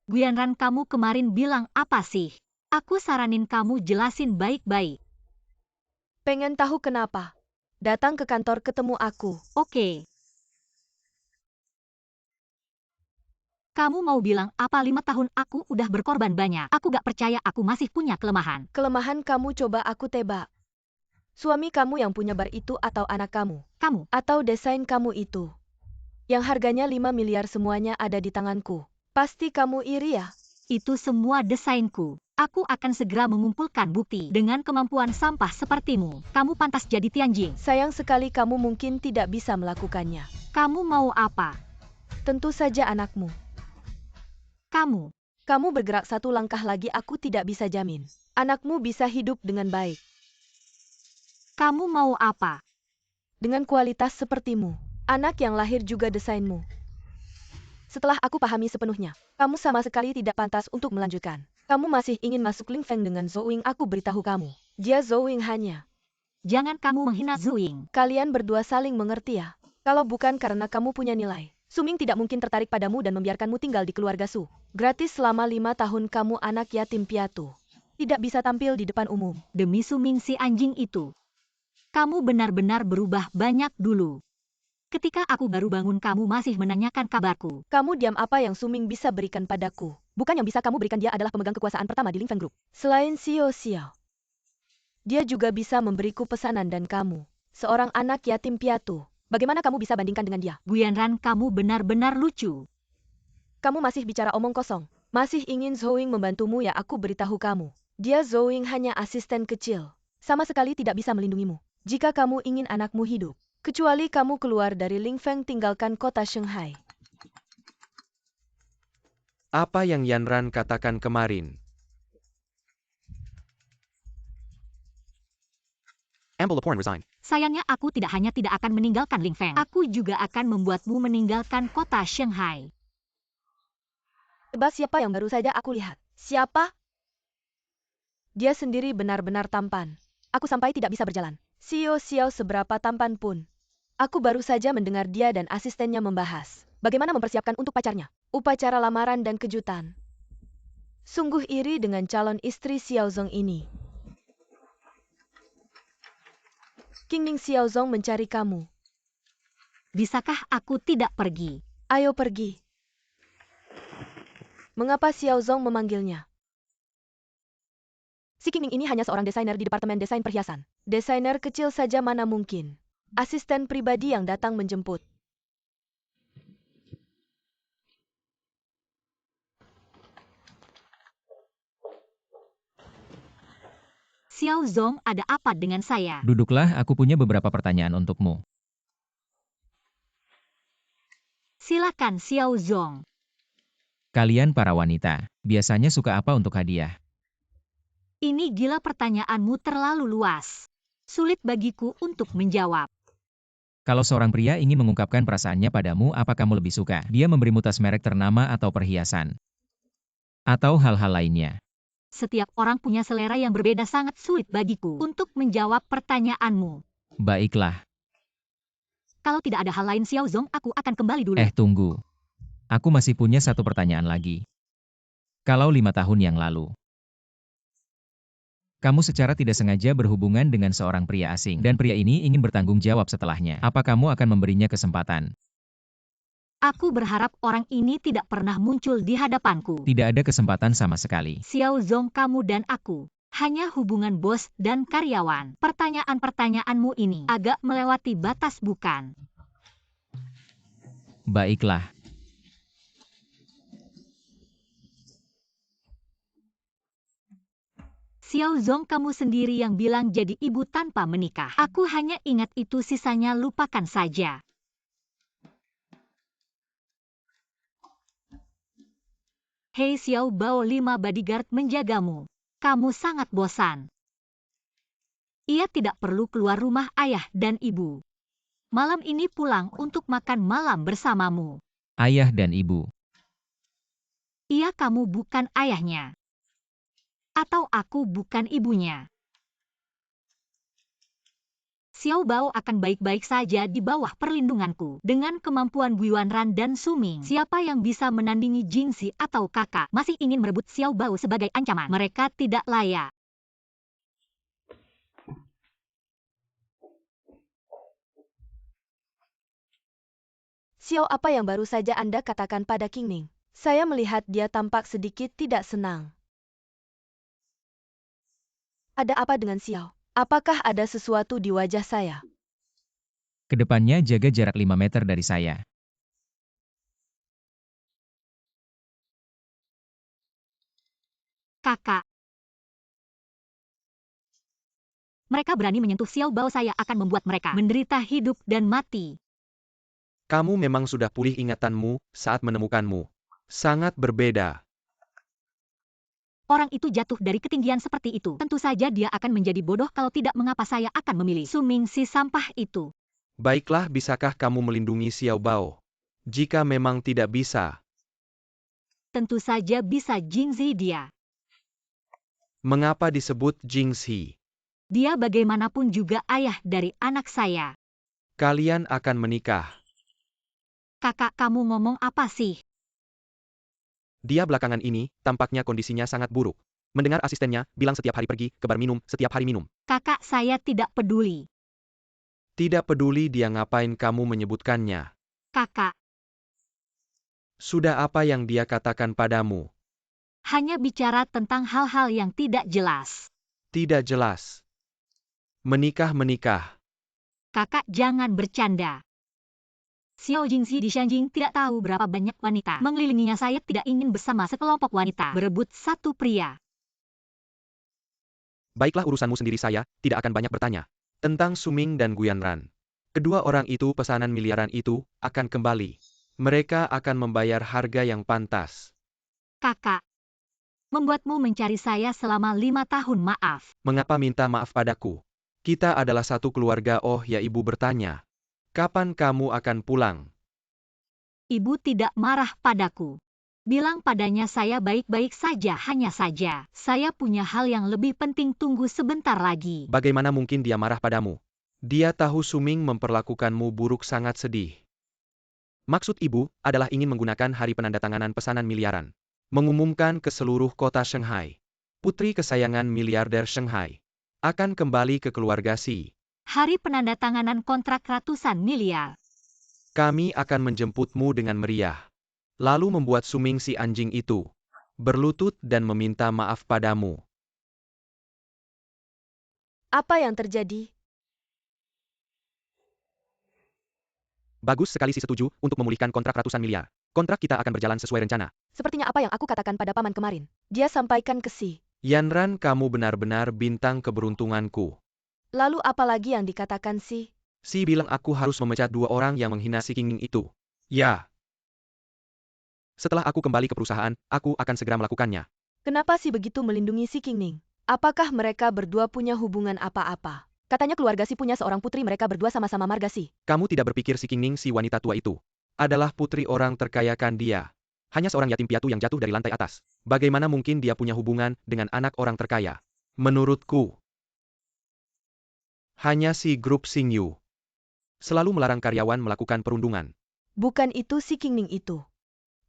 Guyanran, kamu kemarin bilang apa sih? Aku saranin kamu jelasin baik-baik. Pengen tahu kenapa? Datang ke kantor ketemu aku. Oke. Kamu mau bilang apa 5 tahun aku udah berkorban banyak? Aku gak percaya aku masih punya kelemahan. Kelemahan kamu coba aku tebak. Suami kamu yang punya bar itu atau anak kamu? Kamu, Atau desain kamu itu? Yang harganya 5 miliar semuanya ada di tanganku. Pasti kamu iri ya? itu semua desainku. Aku akan segera mengumpulkan bukti. Dengan kemampuan sampah sepertimu, kamu pantas jadi Tianjing. Sayang sekali kamu mungkin tidak bisa melakukannya. Kamu mau apa? Tentu saja anakmu. Kamu bergerak satu langkah lagi aku tidak bisa jamin. Anakmu bisa hidup dengan baik. Kamu mau apa? Dengan kualitas sepertimu. Anak yang lahir juga desainmu. Setelah aku pahami sepenuhnya, kamu sama sekali tidak pantas untuk melanjutkan. Kamu masih ingin masuk Ling Feng dengan Zhou Ying, aku beritahu kamu. Dia Zhou Ying hanya. Jangan kamu menghina Zhou Ying. Kalian berdua saling mengerti ya. Kalau bukan karena kamu punya nilai, Su Ming tidak mungkin tertarik padamu dan membiarkanmu tinggal di keluarga Su. Gratis selama 5 tahun kamu anak yatim piatu. Tidak bisa tampil di depan umum. Demi Su Ming si anjing itu. Kamu benar-benar berubah banyak dulu. Ketika aku baru bangun kamu masih menanyakan kabarku. Kamu diam, apa yang Su Ming bisa berikan padaku? Bukan yang bisa kamu berikan, dia adalah pemegang kekuasaan pertama di Ling Feng Group. Selain Xiao Xiao. Dia juga bisa memberiku pesanan dan kamu. Seorang anak yatim piatu. Bagaimana kamu bisa bandingkan dengan dia? Guyanran, kamu benar-benar lucu. Kamu masih bicara omong kosong. Masih ingin Zhou Ying membantumu ya, aku beritahu kamu. Dia Zhou Ying hanya asisten kecil. Sama sekali tidak bisa melindungimu. Jika kamu ingin anakmu hidup. Kecuali kamu keluar dari Ling Feng, tinggalkan kota Shanghai. Apa yang Yanran katakan kemarin? Amble Laporn resign. Sayangnya aku tidak hanya tidak akan meninggalkan Ling Feng. Aku juga akan membuatmu meninggalkan kota Shanghai. Tebak siapa yang baru saja aku lihat? Siapa? Dia sendiri benar-benar tampan. Aku sampai tidak bisa berjalan. Xiao Xiao seberapa tampan pun. Aku baru saja mendengar dia dan asistennya membahas bagaimana mempersiapkan untuk pacarnya. Upacara lamaran dan kejutan. Sungguh iri dengan calon istri Xiaozong ini. Qingning, Xiaozong mencari kamu. Bisakah aku tidak pergi? Ayo pergi. Mengapa Xiaozong memanggilnya? Si Qingning ini hanya seorang desainer di departemen desain perhiasan. Desainer kecil saja mana mungkin. Asisten pribadi yang datang menjemput. Xiaozong, ada apa dengan saya? Duduklah, aku punya beberapa pertanyaan untukmu. Silakan Xiaozong. Kalian para wanita, biasanya suka apa untuk hadiah? Ini gila, pertanyaanmu terlalu luas. Sulit bagiku untuk menjawab. Kalau seorang pria ingin mengungkapkan perasaannya padamu, apa kamu lebih suka? Dia memberimu tas merek ternama atau perhiasan? Atau hal-hal lainnya? Setiap orang punya selera yang berbeda, sangat sulit bagiku untuk menjawab pertanyaanmu. Baiklah. Kalau tidak ada hal lain Xiaozong, aku akan kembali dulu. Tunggu. Aku masih punya satu pertanyaan lagi. Kalau 5 tahun yang lalu, kamu secara tidak sengaja berhubungan dengan seorang pria asing, dan pria ini ingin bertanggung jawab setelahnya, apa kamu akan memberinya kesempatan? Aku berharap orang ini tidak pernah muncul di hadapanku. Tidak ada kesempatan sama sekali. Xiaozong, kamu dan aku hanya hubungan bos dan karyawan. Pertanyaan-pertanyaanmu ini agak melewati batas, bukan? Baiklah. Xiaozong, kamu sendiri yang bilang jadi ibu tanpa menikah. Aku hanya ingat itu, sisanya lupakan saja. Hei Xiao Bao, 5 bodyguard menjagamu. Kamu sangat bosan. Ia tidak perlu keluar rumah ayah dan ibu. malam ini pulang untuk makan malam bersamamu. Ayah dan ibu. Iya, kamu bukan ayahnya. Atau aku bukan ibunya. Xiao Bao akan baik-baik saja di bawah perlindunganku. Dengan kemampuan Guiwanran dan Suming, siapa yang bisa menandingi Jingxi atau kakak masih ingin merebut Xiao Bao sebagai ancaman. Mereka tidak layak. Xiao, apa yang baru saja Anda katakan pada King Ning? Saya melihat dia tampak sedikit tidak senang. Ada apa dengan Xiao? Apakah ada sesuatu di wajah saya? Kedepannya jaga jarak 5 meter dari saya. Kakak. Mereka berani menyentuh Xiao Bao, saya akan membuat mereka menderita hidup dan mati. Kamu memang sudah pulih ingatanmu saat menemukanmu. Sangat berbeda. Orang itu jatuh dari ketinggian seperti itu. Tentu saja dia akan menjadi bodoh kalau tidak, mengapa saya akan memilih Suming si sampah itu. Baiklah, bisakah kamu melindungi Xiao Bao? Jika memang tidak bisa, Tentu saja bisa Jingxi dia. mengapa disebut Jingxi? Dia bagaimanapun juga ayah dari anak saya. Kalian akan menikah. Kakak, kamu ngomong apa sih? Dia belakangan ini, tampaknya kondisinya sangat buruk. Mendengar asistennya bilang setiap hari pergi ke bar minum, setiap hari minum. Kakak, saya tidak peduli. Tidak peduli dia ngapain kamu menyebutkannya. Kakak, Sudah apa yang dia katakan padamu? hanya bicara tentang hal-hal yang tidak jelas. Tidak jelas. Menikah. Kakak, jangan bercanda. Xiao Jingxi di Shanjing tidak tahu berapa banyak wanita mengelilinginya. Saya tidak ingin bersama sekelompok wanita berebut satu pria. Baiklah, urusanmu sendiri, saya tidak akan banyak bertanya. Tentang Suming dan Guiyanran. Kedua orang itu, pesanan miliaran itu, akan kembali. Mereka akan membayar harga yang pantas. Kakak, membuatmu mencari saya selama 5 tahun, maaf. Mengapa minta maaf padaku? Kita adalah satu keluarga. Oh ya, ibu bertanya. Kapan kamu akan pulang? Ibu tidak marah padaku. Bilang padanya saya baik-baik saja, hanya saja saya punya hal yang lebih penting, tunggu sebentar lagi. Bagaimana mungkin dia marah padamu? Dia tahu Suming memperlakukanmu buruk, sangat sedih. Maksud ibu adalah ingin menggunakan hari penandatanganan pesanan miliaran. Mengumumkan ke seluruh kota Shanghai. Putri kesayangan miliarder Shanghai akan kembali ke keluarga Si. Hari penandatanganan kontrak ratusan miliar. Kami akan menjemputmu dengan meriah. Lalu membuat Suming si anjing itu berlutut dan meminta maaf padamu. Apa yang terjadi? Bagus sekali, Si setuju untuk memulihkan kontrak ratusan miliar. Kontrak kita akan berjalan sesuai rencana. Sepertinya apa yang aku katakan pada paman kemarin. Dia sampaikan ke Si. Yanran, kamu benar-benar bintang keberuntunganku. Lalu apa lagi yang dikatakan Si? Si bilang aku harus memecat 2 orang yang menghina si King Ning itu. Ya. Setelah aku kembali ke perusahaan, aku akan segera melakukannya. Kenapa Si begitu melindungi si King Ning? Apakah mereka berdua punya hubungan apa-apa? Katanya keluarga Si punya seorang putri, mereka berdua sama-sama marga Si. Kamu tidak berpikir si King Ning, si wanita tua itu adalah putri orang terkaya, kan? Dia hanya seorang yatim piatu yang jatuh dari lantai atas. Bagaimana mungkin dia punya hubungan dengan anak orang terkaya? Menurutku, hanya si grup Xingyu selalu melarang karyawan melakukan perundungan. Bukan itu si King Ning itu.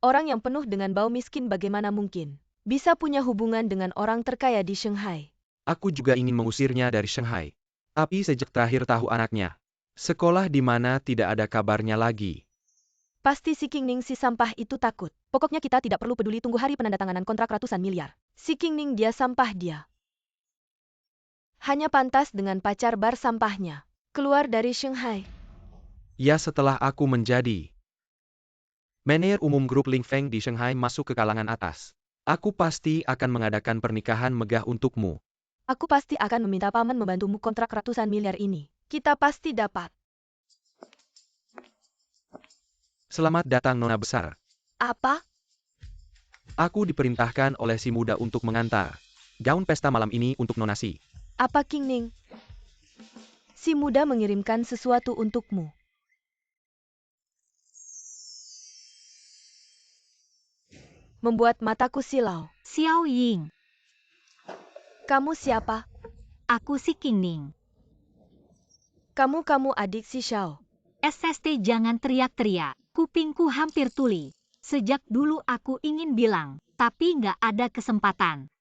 Orang yang penuh dengan bau miskin bagaimana mungkin bisa punya hubungan dengan orang terkaya di Shanghai? Aku juga ingin mengusirnya dari Shanghai. Tapi sejak terakhir tahu anaknya sekolah di mana tidak ada kabarnya lagi. Pasti si King Ning si sampah itu takut. Pokoknya kita tidak perlu peduli, tunggu hari penandatanganan kontrak ratusan miliar. Si King Ning dia sampah dia. Hanya pantas dengan pacar bar sampahnya. Keluar dari Shanghai. Ya, setelah aku menjadi manajer umum grup Ling Feng di Shanghai masuk ke kalangan atas, aku pasti akan mengadakan pernikahan megah untukmu. Aku pasti akan meminta paman membantumu kontrak ratusan miliar ini. Kita pasti dapat. Selamat datang, Nona Besar. Apa? Aku diperintahkan oleh si muda untuk mengantar gaun pesta malam ini untuk Nona Si. Apa King Ning? Si muda mengirimkan sesuatu untukmu. membuat mataku silau. Xiao Ying, Kamu siapa? aku si Qingning. Kamu adik si Xiao. SST jangan teriak-teriak, kupingku hampir tuli. Sejak dulu aku ingin bilang, tapi nggak ada kesempatan.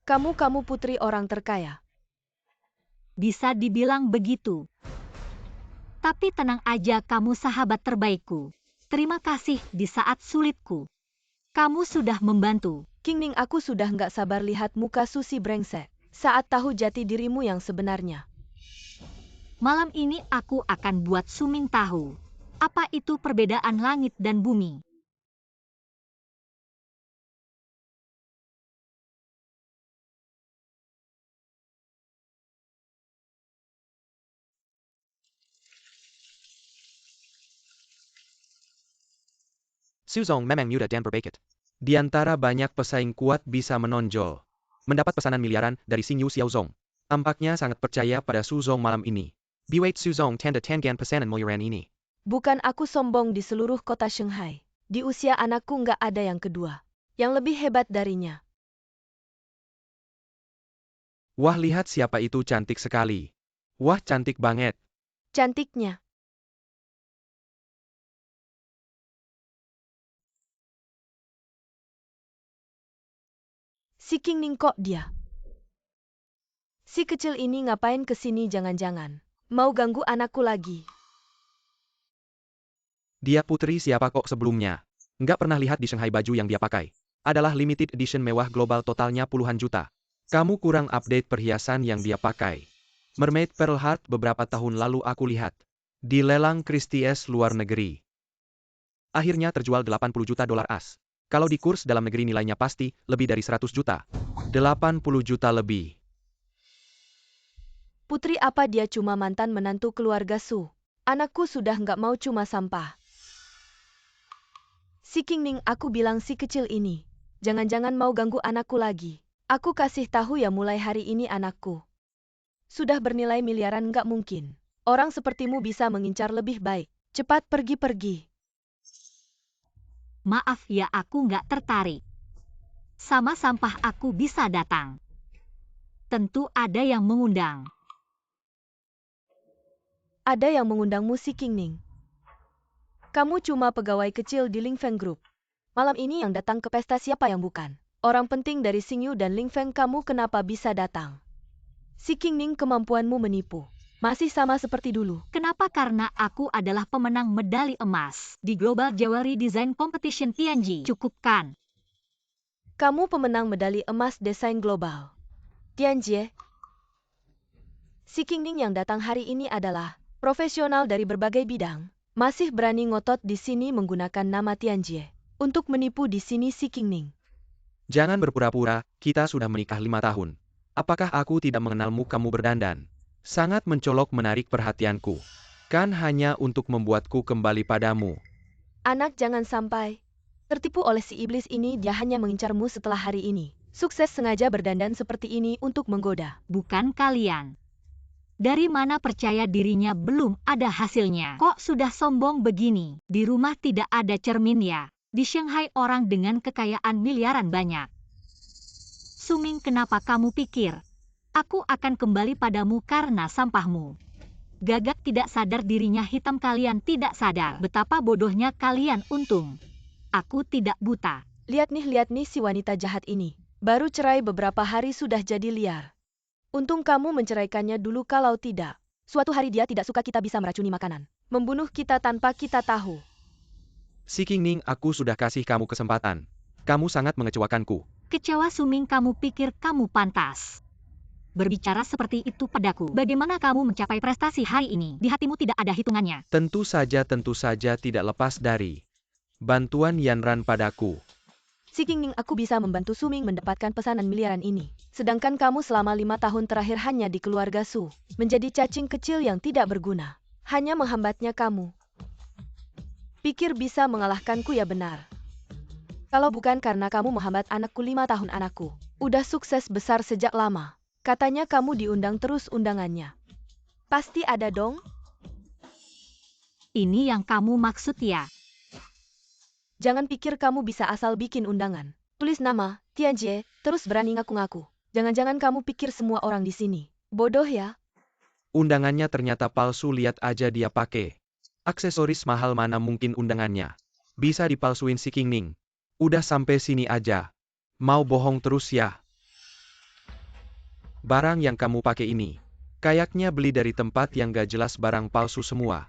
Kamu putri orang terkaya. Bisa dibilang begitu. Tapi tenang aja, kamu sahabat terbaikku. Terima kasih di saat sulitku. Kamu sudah membantu. Qingning, aku sudah nggak sabar lihat muka Susi brengsek saat tahu jati dirimu yang sebenarnya. Malam ini aku akan buat Suming tahu. Apa itu perbedaan langit dan bumi? Suzong memang muda dan berbakat. Di antara banyak pesaing kuat bisa menonjol. Mendapat pesanan miliaran dari Xingyu Xiaozong. Tampaknya sangat percaya pada Suzong malam ini. Biwait Suzong tanda tangan pesanan miliaran ini. Bukan aku sombong di seluruh kota Shanghai. Di usia anakku nggak ada yang kedua. Yang lebih hebat darinya. Wah, lihat siapa itu, cantik sekali. Wah, cantik banget. Cantiknya. Si Qingning, kok dia? Si kecil ini ngapain kesini, jangan-jangan mau ganggu anakku lagi. Dia putri siapa kok sebelumnya? Nggak pernah lihat di Shanghai baju yang dia pakai. Adalah limited edition mewah global totalnya puluhan juta. Kamu kurang update perhiasan yang dia pakai. Mermaid Pearl Heart beberapa tahun lalu aku lihat. Di lelang Christie's luar negeri. Akhirnya terjual 80 juta dolar as. Kalau di kurs dalam negeri nilainya pasti lebih dari 100 juta. 80 juta lebih. Putri apa dia cuma mantan menantu keluarga Su? Anakku sudah nggak mau cuma sampah. Si Qingning, aku bilang si kecil ini. Jangan-jangan mau ganggu anakku lagi. Aku kasih tahu ya, mulai hari ini anakku sudah bernilai miliaran, nggak mungkin. Orang sepertimu bisa mengincar lebih baik. Cepat pergi-pergi. Maaf ya, aku nggak tertarik. Sama sampah aku bisa datang. Tentu ada yang mengundang. Ada yang mengundangmu, si Qingning. Kamu cuma pegawai kecil di Lingfeng Group. Malam ini yang datang ke pesta siapa yang bukan? Orang penting dari Xingyu dan Lingfeng, kamu kenapa bisa datang? Si Qingning, kemampuanmu menipu masih sama seperti dulu. Kenapa? Karena aku adalah pemenang medali emas di Global Jewelry Design Competition Tianji. Cukup kan? Kamu pemenang medali emas desain global Tianji. Si Qingning yang datang hari ini adalah profesional dari berbagai bidang. Masih berani ngotot di sini menggunakan nama Tianji untuk menipu di sini, si Qingning. Jangan berpura-pura, kita sudah menikah 5 tahun. Apakah aku tidak mengenalmu? Kamu berdandan sangat mencolok, menarik perhatianku. Kan hanya untuk membuatku kembali padamu. Anak, jangan sampai tertipu oleh si iblis ini. Dia hanya mengincarmu setelah hari ini. Sukses sengaja berdandan seperti ini untuk menggoda. Bukan kalian. Dari mana percaya dirinya belum ada hasilnya? Kok sudah sombong begini? Di rumah tidak ada cermin ya? Di Shanghai orang dengan kekayaan miliaran banyak. Suming, kenapa kamu pikir aku akan kembali padamu karena sampahmu? Gagak tidak sadar dirinya hitam, kalian tidak sadar betapa bodohnya kalian. Untung aku tidak buta. Lihat nih si wanita jahat ini. Baru cerai beberapa hari sudah jadi liar. Untung kamu menceraikannya dulu, kalau tidak, suatu hari dia tidak suka kita bisa meracuni makanan. Membunuh kita tanpa kita tahu. Si Qingning, aku sudah kasih kamu kesempatan. Kamu sangat mengecewakanku. Kecewa Suming, kamu pikir kamu pantas berbicara seperti itu padaku? Bagaimana kamu mencapai prestasi hari ini? Di hatimu tidak ada hitungannya. Tentu saja tidak lepas dari bantuan Yanran padaku. Si Qingning, aku bisa membantu Suming mendapatkan pesanan miliaran ini. Sedangkan kamu selama 5 tahun terakhir hanya di keluarga Su. Menjadi cacing kecil yang tidak berguna. Hanya menghambatnya kamu. Pikir bisa mengalahkanku ya? Benar. Kalau bukan karena kamu menghambat anakku 5 tahun, anakku udah sukses besar sejak lama. Katanya kamu diundang terus undangannya. Pasti ada dong? Ini yang kamu maksud ya? Jangan pikir kamu bisa asal bikin undangan. Tulis nama, Tianjie, terus berani ngaku-ngaku. Jangan-jangan kamu pikir semua orang di sini bodoh ya? Undangannya ternyata palsu, lihat aja dia pakai. Aksesoris mahal, mana mungkin undangannya bisa dipalsuin si Qingning. Udah sampai sini aja. Mau bohong terus ya? Barang yang kamu pakai ini kayaknya beli dari tempat yang gak jelas, barang palsu semua.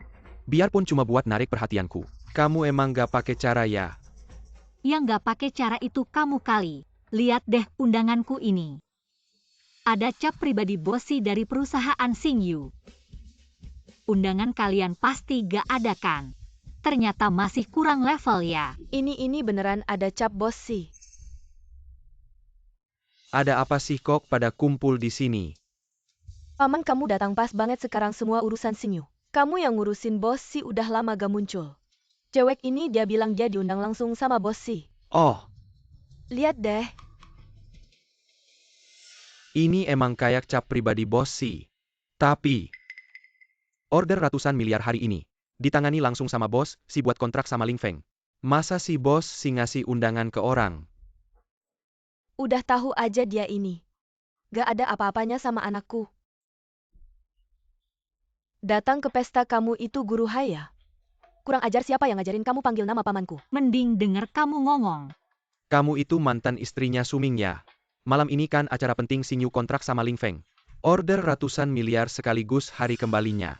Biarpun cuma buat narik perhatianku. Kamu emang gak pakai cara ya? Yang gak pakai cara itu kamu kali. Lihat deh undanganku ini. Ada cap pribadi Bossy dari perusahaan Xingyu. Undangan kalian pasti gak ada kan? Ternyata masih kurang level ya. Ini beneran ada cap Bossy. Ada apa sih kok pada kumpul di sini? Paman, kamu datang pas banget, sekarang semua urusan Xingyu. Kamu yang ngurusin Bossy udah lama gak muncul. Cewek ini dia bilang dia diundang langsung sama Bossy. Oh, Lihat deh. ini emang kayak cap pribadi Bossy. Tapi order ratusan miliar hari ini ditangani langsung sama bos si buat kontrak sama Ling Feng. Masa si bos si ngasih undangan ke orang? Udah tahu aja dia ini. Gak ada apa-apanya sama anakku. Datang ke pesta kamu itu guru haya. Kurang ajar, siapa yang ngajarin kamu panggil nama pamanku? Mending denger kamu ngomong. Kamu itu mantan istrinya Suming ya? Malam ini kan acara penting Xingyu kontrak sama Ling Feng. Order ratusan miliar sekaligus hari kembalinya.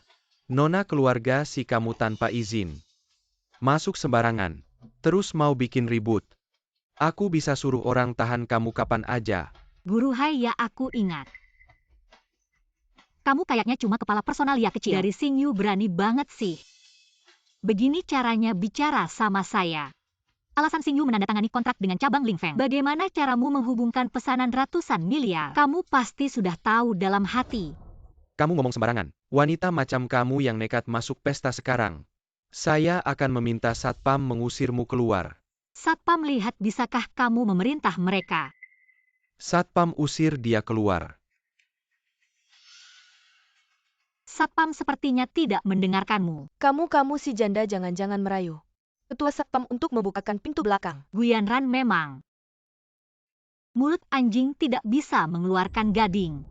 Nona keluarga si kamu tanpa izin. Masuk sembarangan. Terus mau bikin ribut. Aku bisa suruh orang tahan kamu kapan aja. Guru Haya, aku ingat. Kamu kayaknya cuma kepala personalia kecil. Dari Xingyu berani banget sih. Begini caranya bicara sama saya. Alasan Xingyu menandatangani kontrak dengan cabang Ling Feng. Bagaimana caramu menghubungkan pesanan ratusan miliar? Kamu pasti sudah tahu dalam hati. Kamu ngomong sembarangan. Wanita macam kamu yang nekat masuk pesta sekarang. Saya akan meminta Satpam mengusirmu keluar. Satpam lihat bisakah kamu memerintah mereka? Satpam usir dia keluar. Satpam sepertinya tidak mendengarkanmu. Kamu si janda jangan-jangan merayu Ketua Satpam untuk membukakan pintu belakang. Guyanran memang. Mulut anjing tidak bisa mengeluarkan gading.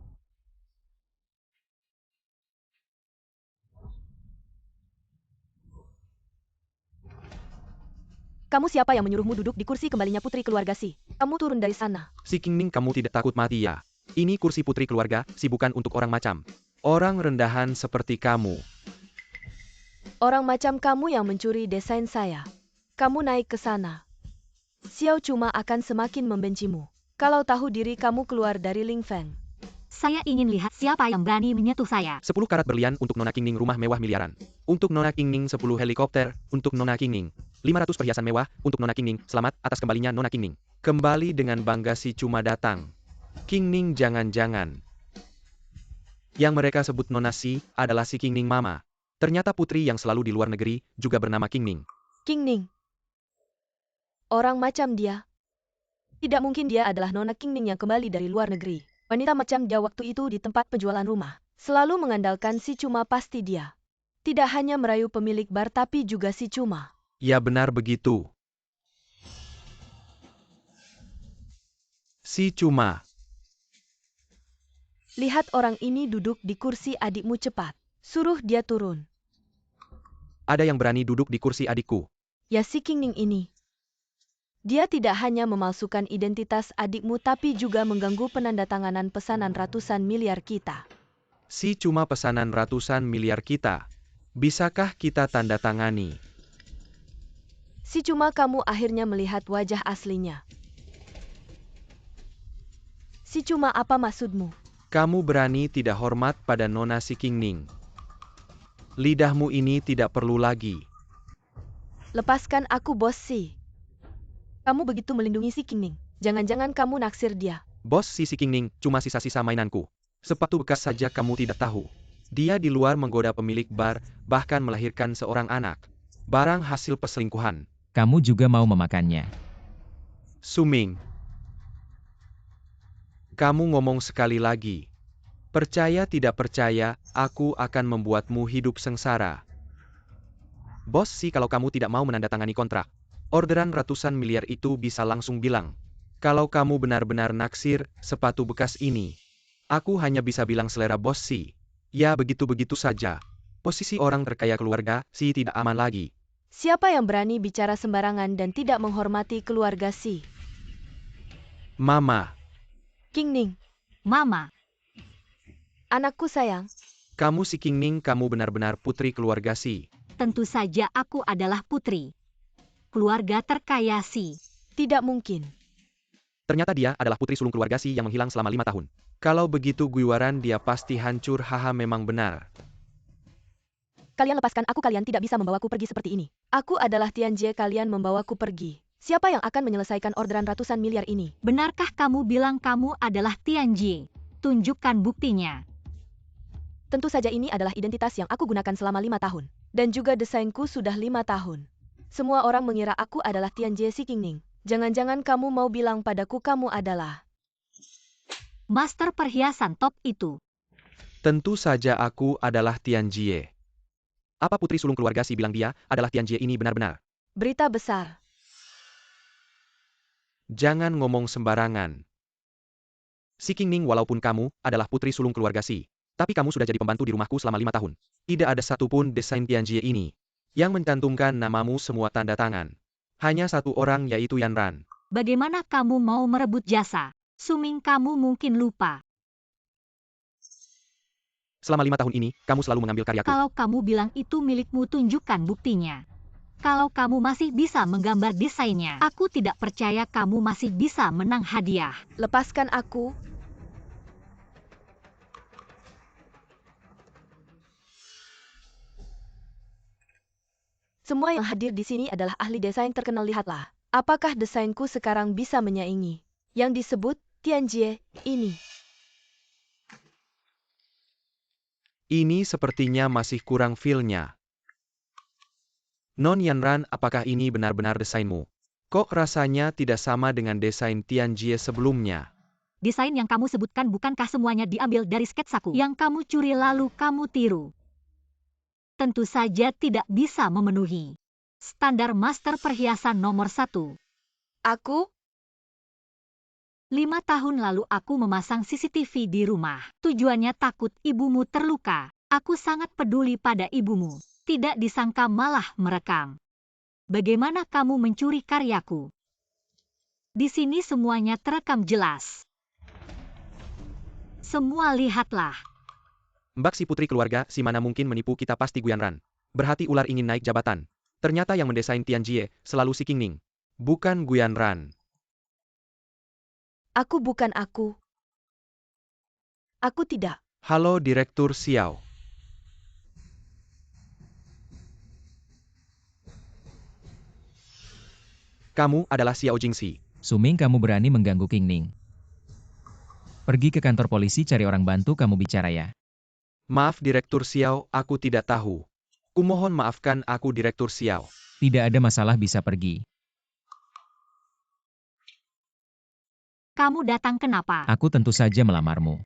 Kamu siapa yang menyuruhmu duduk di kursi kembalinya putri keluarga Si? Kamu turun dari sana. Si Qingning, kamu tidak takut mati ya? Ini kursi putri keluarga, si bukan untuk orang macam. Orang rendahan seperti kamu. Orang macam kamu yang mencuri desain saya. Kamu naik ke sana. Xiao cuma akan semakin membencimu. Kalau tahu diri kamu keluar dari Ling Feng. Saya ingin lihat siapa yang berani menyentuh saya. 10 karat berlian untuk Nona Qingning, rumah mewah miliaran. Untuk Nona Qingning 10 helikopter, untuk Nona Qingning. 500 perhiasan mewah, untuk Nona Qingning, selamat atas kembalinya Nona Qingning. Kembali dengan bangga si cuma datang. Qingning jangan-jangan. Yang mereka sebut Nona Si, adalah si Qingning Mama. Ternyata putri yang selalu di luar negeri, juga bernama Qingning. Qingning. Orang macam dia. Tidak mungkin dia adalah Nona Qingning yang kembali dari luar negeri. Wanita macam dia waktu itu di tempat penjualan rumah. Selalu mengandalkan si cuma, pasti dia. Tidak hanya merayu pemilik bar tapi juga si cuma. Ya benar begitu. Si cuma. Lihat orang ini duduk di kursi adikmu, cepat. Suruh dia turun. Ada yang berani duduk di kursi adikku. Ya si Qingning ini. Dia tidak hanya memalsukan identitas adikmu tapi juga mengganggu penandatanganan pesanan ratusan miliar kita. Si cuma pesanan ratusan miliar kita. Bisakah kita tanda tangani? Si cuma, kamu akhirnya melihat wajah aslinya. Si cuma, apa maksudmu? Kamu berani tidak hormat pada Nona si Qingning. Lidahmu ini tidak perlu lagi. Lepaskan aku, bos Si. Kamu begitu melindungi si Qingning. Jangan-jangan kamu naksir dia. Bos si Qingning cuma sisa-sisa mainanku. Sepatu bekas saja kamu tidak tahu. Dia di luar menggoda pemilik bar, bahkan melahirkan seorang anak. Barang hasil perselingkuhan. Kamu juga mau memakannya. Suming. Kamu ngomong sekali lagi. Percaya tidak percaya, aku akan membuatmu hidup sengsara. Bos Si, kalau kamu tidak mau menandatangani kontrak, Orderan ratusan miliar itu bisa langsung bilang, kalau kamu benar-benar naksir sepatu bekas ini. Aku hanya bisa bilang selera bos sih. Ya begitu-begitu saja. Posisi orang terkaya keluarga sih tidak aman lagi. Siapa yang berani bicara sembarangan dan tidak menghormati keluarga Si? Mama, King Ning, Mama, anakku sayang. kamu si King Ning, kamu benar-benar putri keluarga Si. tentu saja aku adalah putri. Keluarga terkaya Si. Tidak mungkin. Ternyata dia adalah putri sulung keluarga Si yang menghilang selama 5 tahun. Kalau begitu guiwaran dia pasti hancur, haha memang benar. Kalian lepaskan aku, kalian tidak bisa membawaku pergi seperti ini. Aku adalah Tianjie, kalian membawaku pergi. Siapa yang akan menyelesaikan orderan ratusan miliar ini? Benarkah kamu bilang kamu adalah Tianjie? Tunjukkan buktinya. Tentu saja ini adalah identitas yang aku gunakan selama 5 tahun. Dan juga desainku sudah 5 tahun. Semua orang mengira aku adalah Tianjie si King Ning. Jangan-jangan kamu mau bilang padaku kamu adalah Master perhiasan top itu. Tentu saja aku adalah Tianjie. Apa putri sulung keluarga Si bilang dia adalah Tianjie ini benar-benar? berita besar. Jangan ngomong sembarangan. Si King Ning, walaupun kamu adalah putri sulung keluarga Si, tapi kamu sudah jadi pembantu di rumahku selama 5 tahun. Tidak ada satupun desain Tianjie ini yang mencantumkan namamu semua tanda tangan. Hanya satu orang, yaitu Yan Ran. Bagaimana kamu mau merebut jasa? Suming, kamu mungkin lupa. Selama 5 tahun ini, kamu selalu mengambil karyaku. Kalau kamu bilang itu milikmu, tunjukkan buktinya. Kalau kamu masih bisa menggambar desainnya, aku tidak percaya kamu masih bisa menang hadiah. Lepaskan aku. Semua yang hadir di sini adalah ahli desain terkenal, lihatlah. Apakah desainku sekarang bisa menyaingi yang disebut Tianjie ini? Ini sepertinya masih kurang feel-nya. Non Yan Ran, apakah ini benar-benar desainmu? Kok rasanya tidak sama dengan desain Tianjie sebelumnya? Desain yang kamu sebutkan bukankah semuanya diambil dari sketsaku? Yang kamu curi lalu kamu tiru. Tentu saja tidak bisa memenuhi standar master perhiasan nomor 1. Aku? 5 tahun lalu aku memasang CCTV di rumah. Tujuannya takut ibumu terluka. Aku sangat peduli pada ibumu. Tidak disangka malah merekam. Bagaimana kamu mencuri karyaku? Di sini semuanya terekam jelas. Semua lihatlah. Mbak si putri keluarga Si, mana mungkin menipu kita, pasti Guyan Ran. Berhati ular ingin naik jabatan. Ternyata yang mendesain Tianjie selalu si King Ning. Bukan Guyan Ran. Aku bukan aku. Aku tidak. Halo Direktur Xiao. Kamu adalah Xiao Jingxi. Suming, kamu berani mengganggu King Ning. Pergi ke kantor polisi, cari orang bantu kamu bicara ya. Maaf Direktur Xiao, aku tidak tahu. Kumohon maafkan aku Direktur Xiao. Tidak ada masalah, bisa pergi. Kamu datang kenapa? Aku tentu saja melamarmu.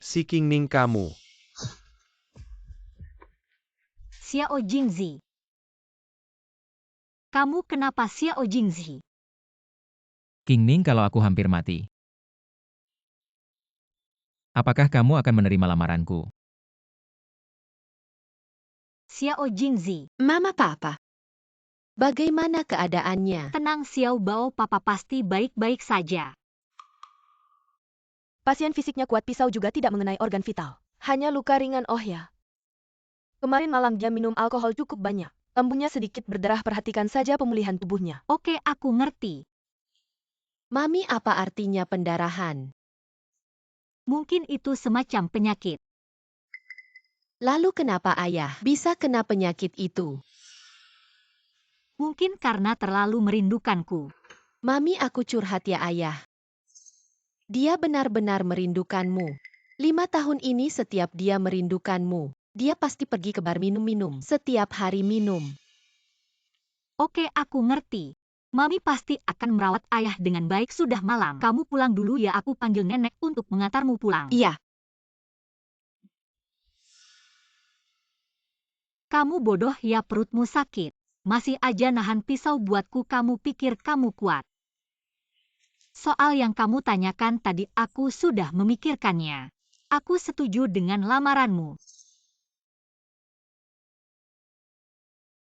Si King Ning kamu. Xiao Jingzi. Kamu kenapa Xiao Jingzi? King Ning, kalau aku hampir mati, apakah kamu akan menerima lamaranku? Xiao Jingzi. Mama Papa. Bagaimana keadaannya? Tenang Xiao Bao, papa pasti baik-baik saja. Pasien fisiknya kuat, pisau juga tidak mengenai organ vital. Hanya luka ringan, oh ya. Kemarin malam dia minum alkohol cukup banyak. Lambungnya sedikit berdarah, perhatikan saja pemulihan tubuhnya. Oke, aku ngerti. Mami, apa artinya pendarahan? Mungkin itu semacam penyakit. Lalu kenapa ayah bisa kena penyakit itu? Mungkin karena terlalu merindukanku. Mami, aku curhat ya ayah. Dia benar-benar merindukanmu. 5 tahun ini setiap dia merindukanmu, dia pasti pergi ke bar minum-minum. Setiap hari minum. Oke, aku ngerti. Mami pasti akan merawat ayah dengan baik. Sudah malam. Kamu pulang dulu ya, aku panggil nenek untuk mengantarmu pulang. Iya. Kamu bodoh ya, perutmu sakit. Masih aja nahan pisau buatku, kamu pikir kamu kuat. Soal yang kamu tanyakan tadi aku sudah memikirkannya. Aku setuju dengan lamaranmu.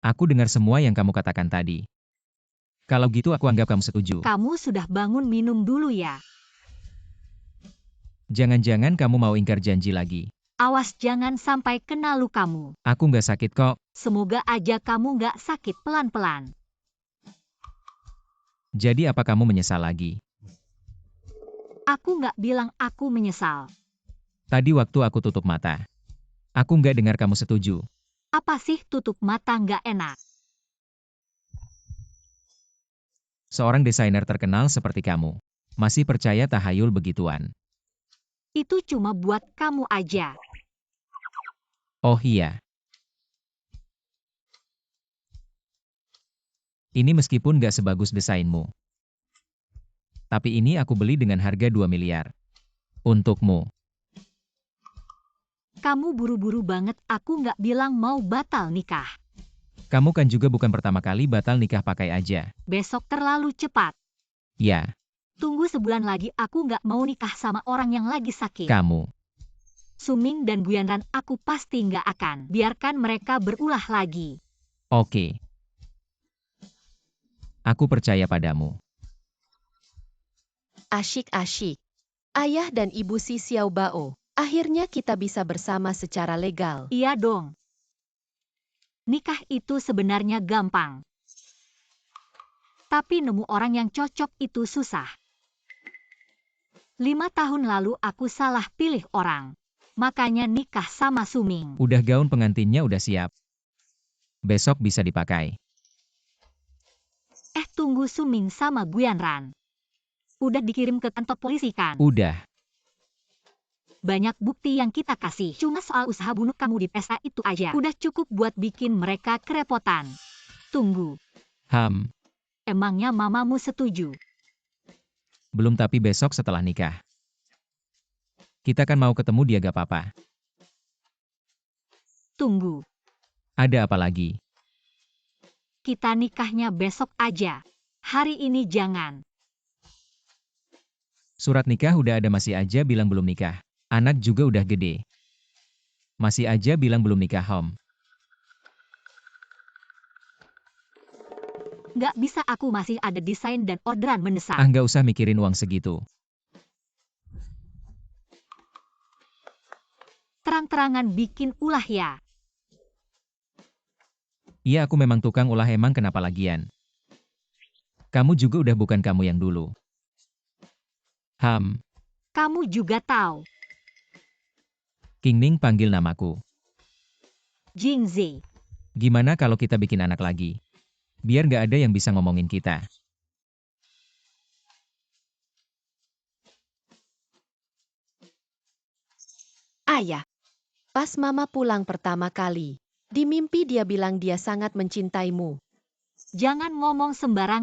Aku dengar semua yang kamu katakan tadi. Kalau gitu aku anggap kamu setuju. Kamu sudah bangun, minum dulu ya. Jangan-jangan kamu mau ingkar janji lagi. Awas jangan sampai kena lukamu. Aku nggak sakit kok. Semoga aja kamu nggak sakit, pelan-pelan. Jadi apa kamu menyesal lagi? Aku nggak bilang aku menyesal. Tadi waktu aku tutup mata. Aku nggak dengar kamu setuju. Apa sih tutup mata nggak enak? Seorang desainer terkenal seperti kamu. Masih percaya tahayul begituan. Itu cuma buat kamu aja. Oh iya. Ini meskipun nggak sebagus desainmu. Tapi ini aku beli dengan harga 2 miliar. Untukmu. Kamu buru-buru banget, aku nggak bilang mau batal nikah. Kamu kan juga bukan pertama kali batal nikah pakai aja. Besok terlalu cepat. Ya, Tunggu sebulan lagi, aku nggak mau nikah sama orang yang lagi sakit. kamu. Suming dan Guyanran aku pasti nggak akan. Biarkan mereka berulah lagi. Oke. Aku percaya padamu. Asyik-asyik. Ayah dan ibu si Xiao Bao. Akhirnya kita bisa bersama secara legal. Iya dong. Nikah itu sebenarnya gampang. Tapi nemu orang yang cocok itu susah. 5 tahun lalu aku salah pilih orang. Makanya nikah sama Suming. Udah gaun pengantinnya udah siap. Besok bisa dipakai. Tunggu, Suming sama Guyanran. Udah dikirim ke kantor polisi kan? Udah. Banyak bukti yang kita kasih. Cuma soal usaha bunuh kamu di pesta itu aja. Udah cukup buat bikin mereka kerepotan. Tunggu. Emangnya mamamu setuju? Belum, tapi besok setelah nikah. Kita kan mau ketemu dia, gak apa-apa. Tunggu. Ada apa lagi? Kita nikahnya besok aja. Hari ini jangan. Surat nikah udah ada, masih aja bilang belum nikah. Anak juga udah gede. Masih aja bilang belum nikah, Hom. Nggak bisa, aku masih ada desain dan orderan mendesak. Nggak usah mikirin uang segitu. Terang-terangan bikin ulah ya. Iya, aku memang tukang ulah, emang kenapa lagian? Kamu juga udah bukan kamu yang dulu. Kamu juga tahu. Qingning panggil namaku. Jingzi. Gimana kalau kita bikin anak lagi? Biar nggak ada yang bisa ngomongin kita. Ayah. Pas mama pulang pertama kali, di mimpi dia bilang dia sangat mencintaimu. Jangan ngomong sembarangan.